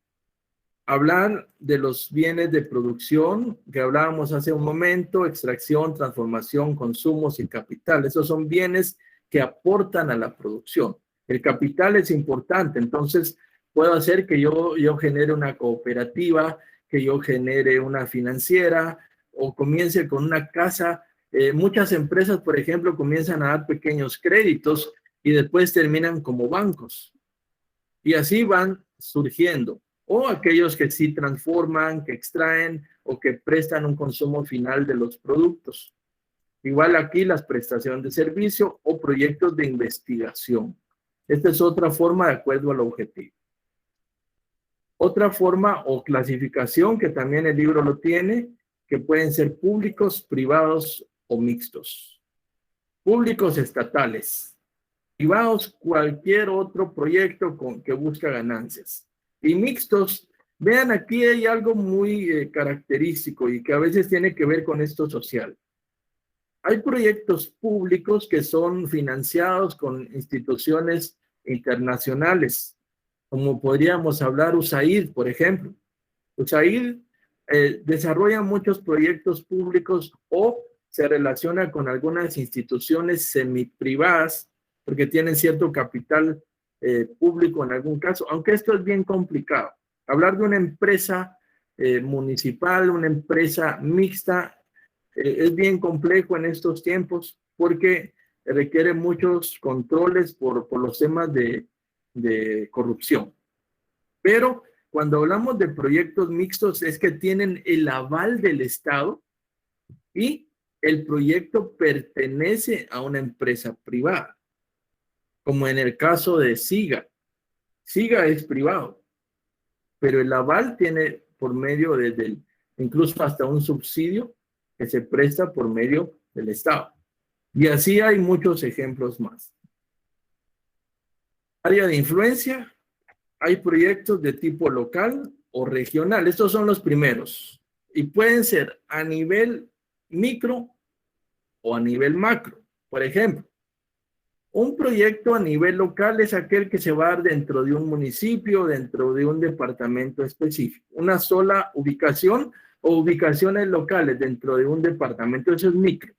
Hablar de los bienes de producción que hablábamos hace un momento, extracción, transformación, consumos y capital. Esos son bienes que aportan a la producción. El capital es importante, entonces puedo hacer que yo genere una cooperativa, que yo genere una financiera o comience con una casa. Muchas empresas, por ejemplo, comienzan a dar pequeños créditos y después terminan como bancos. Y así van surgiendo. O aquellos que sí transforman, que extraen o que prestan un consumo final de los productos. Igual aquí las prestaciones de servicio o proyectos de investigación. Esta es otra forma de acuerdo al objetivo. Otra forma o clasificación que también el libro lo tiene, que pueden ser públicos, privados o mixtos. Públicos estatales. Privados, cualquier otro proyecto que busca ganancias. Y mixtos, vean aquí hay algo muy característico y que a veces tiene que ver con esto social. Hay proyectos públicos que son financiados con instituciones internacionales, como podríamos hablar USAID, por ejemplo. USAID desarrolla muchos proyectos públicos o se relaciona con algunas instituciones semiprivadas porque tienen cierto capital público en algún caso, aunque esto es bien complicado. Hablar de una empresa municipal, una empresa mixta, es bien complejo en estos tiempos porque requiere muchos controles por los temas de corrupción. Pero cuando hablamos de proyectos mixtos es que tienen el aval del Estado y el proyecto pertenece a una empresa privada, como en el caso de SIGA. SIGA es privado, pero el aval tiene por medio incluso hasta un subsidio que se presta por medio del Estado. Y así hay muchos ejemplos más. Área de influencia, hay proyectos de tipo local o regional. Estos son los primeros. Y pueden ser a nivel micro o a nivel macro. Por ejemplo, un proyecto a nivel local es aquel que se va a dar dentro de un municipio, dentro de un departamento específico. Una sola ubicación o ubicaciones locales dentro de un departamento, eso es micro.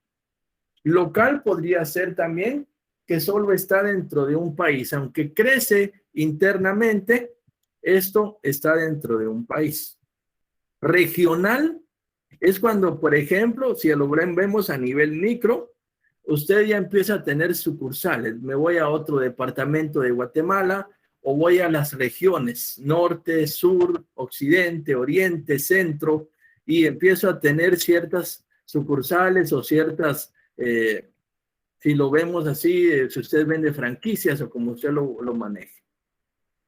Local podría ser también que solo está dentro de un país, aunque crece internamente, esto está dentro de un país. Regional es cuando, por ejemplo, si lo vemos a nivel micro, usted ya empieza a tener sucursales. Me voy a otro departamento de Guatemala o voy a las regiones, norte, sur, occidente, oriente, centro, y empiezo a tener ciertas sucursales o ciertas Si lo vemos así, si usted vende franquicias o como usted lo maneje.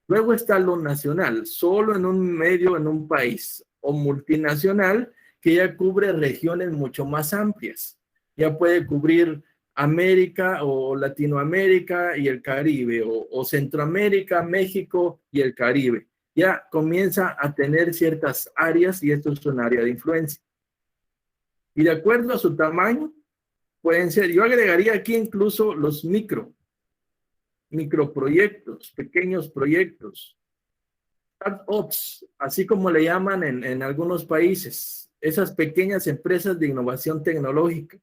Luego está lo nacional, solo en un medio, en un país, o multinacional, que ya cubre regiones mucho más amplias. Ya puede cubrir América o Latinoamérica y el Caribe, o Centroamérica, México y el Caribe. Ya comienza a tener ciertas áreas y esto es un área de influencia. Y de acuerdo a su tamaño, pueden ser, yo agregaría aquí incluso los microproyectos, pequeños proyectos, startups, así como le llaman en algunos países, esas pequeñas empresas de innovación tecnológica,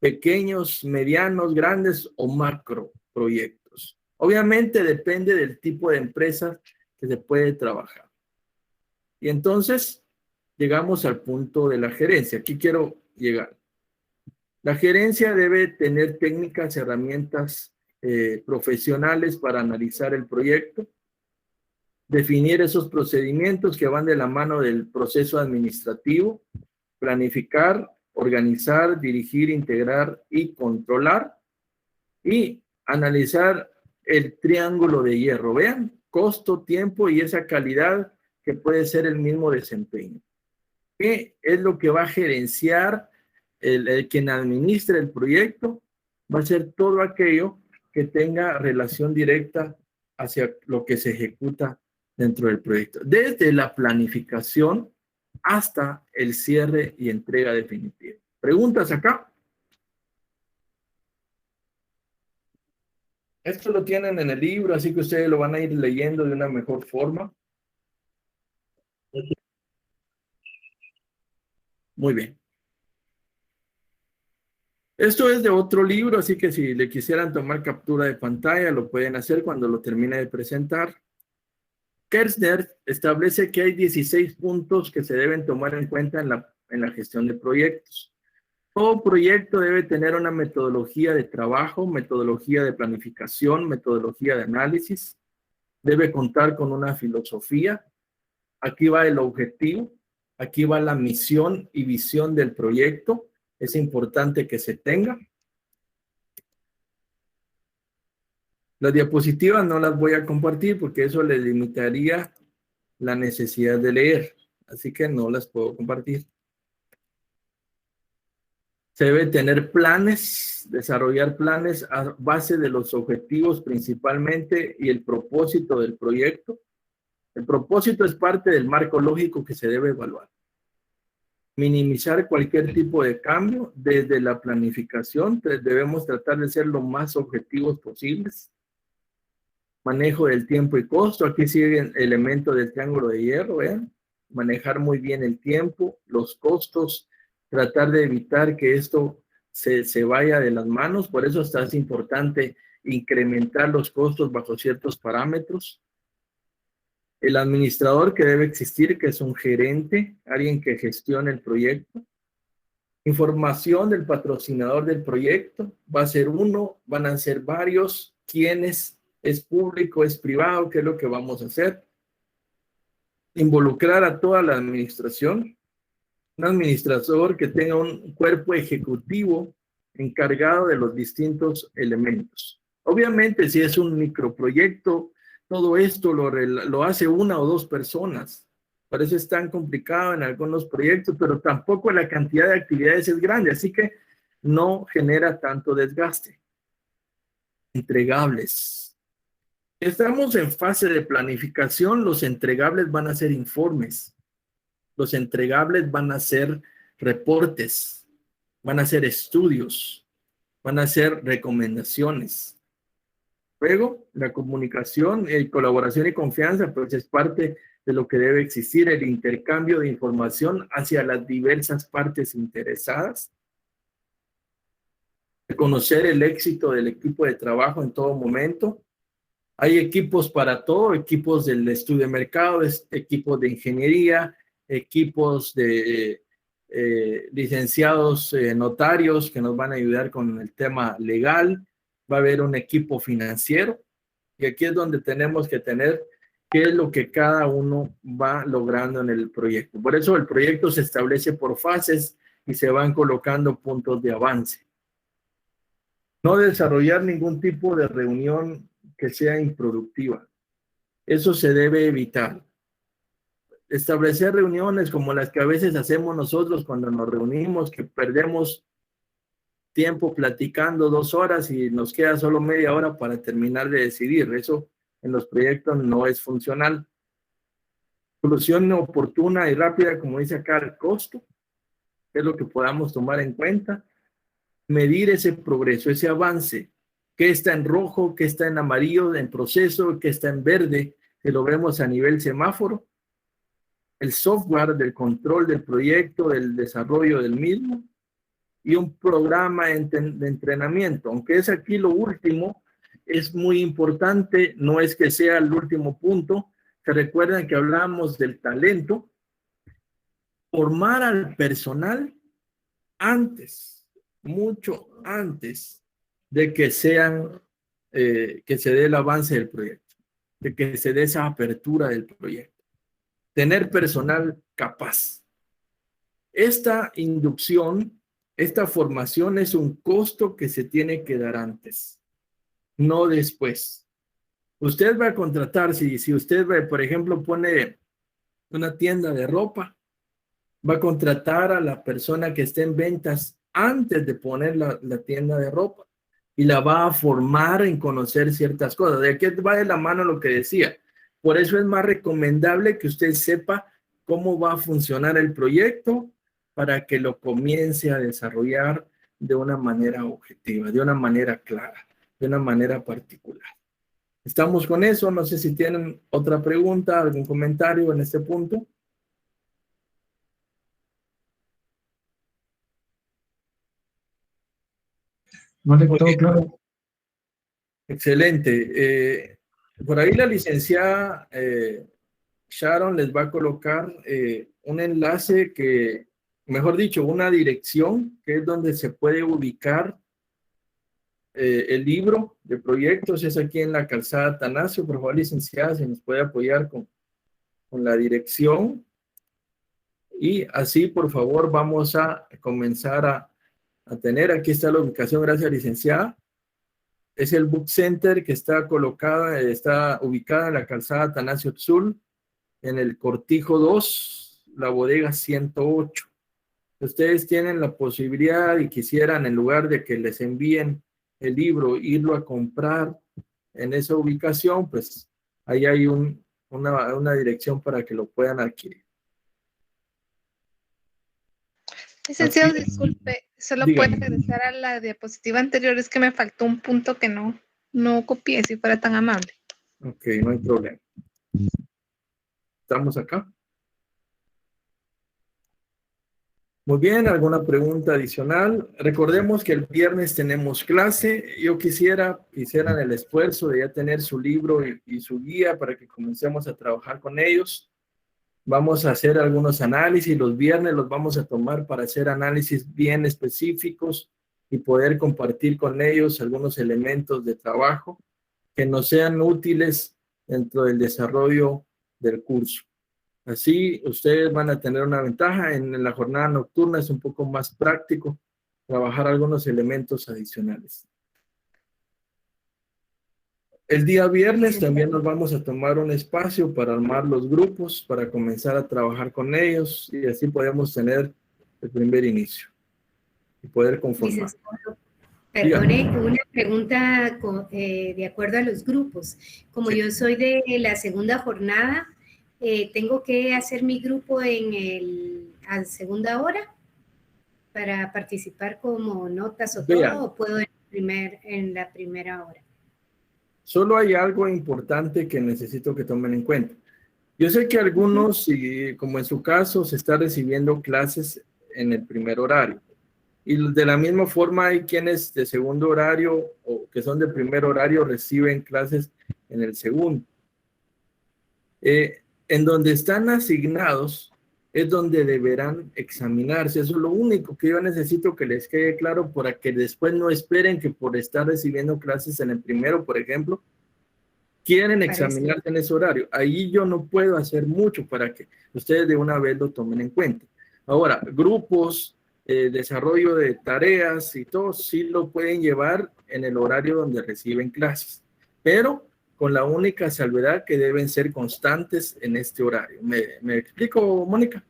pequeños, medianos, grandes o macro proyectos. Obviamente depende del tipo de empresa que se puede trabajar. Y entonces llegamos al punto de la gerencia. Aquí quiero llegar. La gerencia debe tener técnicas, herramientas profesionales para analizar el proyecto, definir esos procedimientos que van de la mano del proceso administrativo, planificar, organizar, dirigir, integrar y controlar, y analizar el triángulo de hierro. Vean, costo, tiempo y esa calidad que puede ser el mismo desempeño. ¿Qué es lo que va a gerenciar el quien administre el proyecto? Va a ser todo aquello que tenga relación directa hacia lo que se ejecuta dentro del proyecto, desde la planificación hasta el cierre y entrega definitiva. ¿Preguntas acá? Esto lo tienen en el libro, así que ustedes lo van a ir leyendo de una mejor forma. Muy bien. Esto es de otro libro, así que si le quisieran tomar captura de pantalla, lo pueden hacer cuando lo termine de presentar. Kerzner establece que hay 16 puntos que se deben tomar en cuenta en la gestión de proyectos. Todo proyecto debe tener una metodología de trabajo, metodología de planificación, metodología de análisis. Debe contar con una filosofía. Aquí va el objetivo, aquí va la misión y visión del proyecto. Es importante que se tenga. Las diapositivas no las voy a compartir porque eso le limitaría la necesidad de leer. Así que no las puedo compartir. Se debe tener planes, desarrollar planes a base de los objetivos principalmente y el propósito del proyecto. El propósito es parte del marco lógico que se debe evaluar. Minimizar cualquier tipo de cambio desde la planificación. Debemos tratar de ser lo más objetivos posibles. Manejo del tiempo y costo. Aquí sigue el elemento del triángulo de hierro. ¿Vean? Manejar muy bien el tiempo, los costos, tratar de evitar que esto se vaya de las manos. Por eso es importante incrementar los costos bajo ciertos parámetros. El administrador que debe existir, que es un gerente, alguien que gestione el proyecto. Información del patrocinador del proyecto. Va a ser uno, van a ser varios. ¿Quiénes? ¿Es público? ¿Es privado? ¿Qué es lo que vamos a hacer? Involucrar a toda la administración. Un administrador que tenga un cuerpo ejecutivo encargado de los distintos elementos. Obviamente, si es un microproyecto, todo esto lo hace una o dos personas. Por eso es tan complicado en algunos proyectos, pero tampoco la cantidad de actividades es grande, así que no genera tanto desgaste. Entregables. Estamos en fase de planificación, los entregables van a ser informes. Los entregables van a ser reportes, van a ser estudios, van a ser recomendaciones. Luego, la comunicación, colaboración y confianza, pues es parte de lo que debe existir, el intercambio de información hacia las diversas partes interesadas. Reconocer el éxito del equipo de trabajo en todo momento. Hay equipos para todo, equipos del estudio de mercado, equipos de ingeniería, equipos de licenciados notarios que nos van a ayudar con el tema legal. Va a haber un equipo financiero y aquí es donde tenemos que tener qué es lo que cada uno va logrando en el proyecto. Por eso el proyecto se establece por fases y se van colocando puntos de avance. No desarrollar ningún tipo de reunión que sea improductiva. Eso se debe evitar. Establecer reuniones como las que a veces hacemos nosotros cuando nos reunimos, que perdemos tiempo platicando 2 horas y nos queda solo media hora para terminar de decidir. Eso en los proyectos no es funcional. Solución oportuna y rápida, como dice acá, el costo, es lo que podamos tomar en cuenta. Medir ese progreso, ese avance, qué está en rojo, qué está en amarillo, en proceso, qué está en verde, que lo vemos a nivel semáforo. El software del control del proyecto, del desarrollo del mismo, y un programa de entrenamiento. Aunque es aquí lo último, es muy importante, no es que sea el último punto. Se recuerdan que hablamos del talento. Formar al personal antes, mucho antes de que sean, que se dé el avance del proyecto, de que se dé esa apertura del proyecto. Tener personal capaz. Esta inducción, esta formación es un costo que se tiene que dar antes, no después. Usted va a contratar, si usted, por ejemplo, pone una tienda de ropa, va a contratar a la persona que esté en ventas antes de poner la tienda de ropa y la va a formar en conocer ciertas cosas. De aquí va de la mano lo que decía. Por eso es más recomendable que usted sepa cómo va a funcionar el proyecto para que lo comience a desarrollar de una manera objetiva, de una manera clara, de una manera particular. ¿Estamos con eso? No sé si tienen otra pregunta, algún comentario en este punto. Vale, todo claro. Excelente. Por ahí la licenciada Sharon les va a colocar un enlace que, mejor dicho, una dirección que es donde se puede ubicar el libro de proyectos. Es aquí en la calzada Atanasio. Por favor, licenciada, si nos puede apoyar con la dirección. Y así, por favor, vamos a comenzar a tener. Aquí está la ubicación. Gracias, licenciada. Es el Book Center que está ubicada en la calzada Atanasio Tzul, en el Cortijo 2, la bodega 108. Ustedes tienen la posibilidad y quisieran, en lugar de que les envíen el libro, irlo a comprar en esa ubicación, pues ahí hay una dirección para que lo puedan adquirir. Licenciado, disculpe, solo Dígame. puede regresar a la diapositiva anterior, es que me faltó un punto que no copié, si fuera tan amable. Ok, no hay problema. ¿Estamos acá? Muy bien, ¿alguna pregunta adicional? Recordemos que el viernes tenemos clase. Yo quisieran el esfuerzo de ya tener su libro y su guía para que comencemos a trabajar con ellos. Vamos a hacer algunos análisis. Los viernes los vamos a tomar para hacer análisis bien específicos y poder compartir con ellos algunos elementos de trabajo que nos sean útiles dentro del desarrollo del curso. Así ustedes van a tener una ventaja. En la jornada nocturna es un poco más práctico trabajar algunos elementos adicionales. El día viernes también nos vamos a tomar un espacio para armar los grupos, para comenzar a trabajar con ellos y así podemos tener el primer inicio y poder conformar. Perdone, una pregunta de acuerdo a los grupos. Como yo soy de la segunda jornada, ¿tengo que hacer mi grupo a segunda hora para participar como notas o todo, o puedo en la primera hora? Solo hay algo importante que necesito que tomen en cuenta. Yo sé que algunos, como en su caso, se está recibiendo clases en el primer horario. Y de la misma forma hay quienes de segundo horario o que son de primer horario reciben clases en el segundo. En donde están asignados es donde deberán examinarse. Eso es lo único que yo necesito que les quede claro para que después no esperen que por estar recibiendo clases en el primero, por ejemplo, quieren examinarse en ese horario. Ahí yo no puedo hacer mucho para que ustedes de una vez lo tomen en cuenta. Ahora, grupos desarrollo de tareas y todo, sí lo pueden llevar en el horario donde reciben clases, pero con la única salvedad que deben ser constantes en este horario. ¿Me explico, Mónica?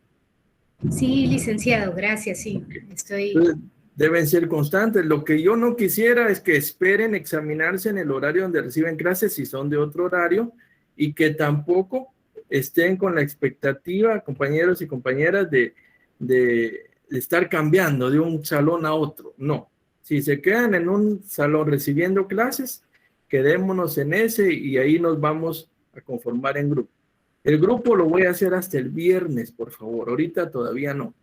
Sí, licenciado, gracias, sí. Entonces, deben ser constantes. Lo que yo no quisiera es que esperen examinarse en el horario donde reciben clases si son de otro horario, y que tampoco estén con la expectativa, compañeros y compañeras, de estar cambiando de un salón a otro. No. Si se quedan en un salón recibiendo clases, quedémonos en ese y ahí nos vamos a conformar en grupo. El grupo lo voy a hacer hasta el viernes, por favor. Ahorita todavía no.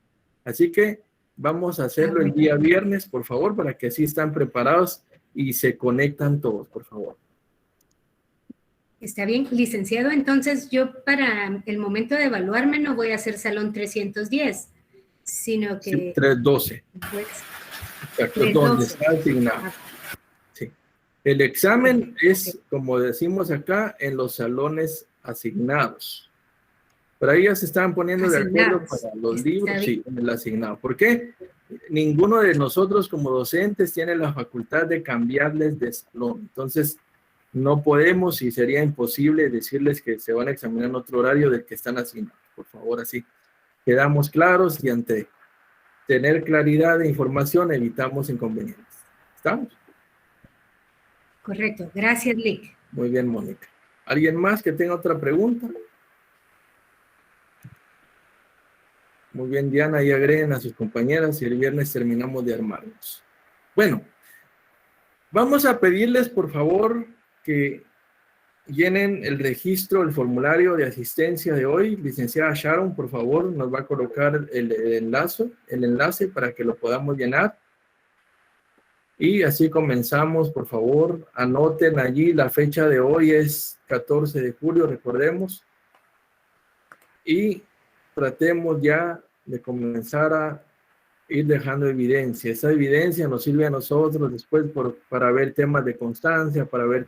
Así que vamos a hacerlo el día viernes, por favor, para que así están preparados y se conectan todos, por favor. Está bien, licenciado. Entonces yo para el momento de evaluarme no voy a hacer salón 310, sino que... Sí, 312. Pues, Exacto, donde está asignado. Sí. El examen es, como decimos acá, en los salones asignados. Pero ahí ya se estaban poniendo de acuerdo para los libros, sí, en el asignado. ¿Por qué? Ninguno de nosotros como docentes tiene la facultad de cambiarles de salón. Entonces, no podemos y sería imposible decirles que se van a examinar en otro horario del que están asignados. Por favor, así quedamos claros y ante tener claridad de información evitamos inconvenientes. ¿Estamos? Correcto. Gracias, Lick. Muy bien, Mónica. ¿Alguien más que tenga otra pregunta? Muy bien, Diana, y agreguen a sus compañeras y el viernes terminamos de armarnos. Bueno, vamos a pedirles, por favor, que llenen el registro, el formulario de asistencia de hoy. Licenciada Sharon, por favor, nos va a colocar el enlace para que lo podamos llenar. Y así comenzamos, por favor. Anoten allí, la fecha de hoy es 14 de julio, recordemos. Y tratemos ya de comenzar a ir dejando evidencia. Esa evidencia nos sirve a nosotros después para ver temas de constancia, para ver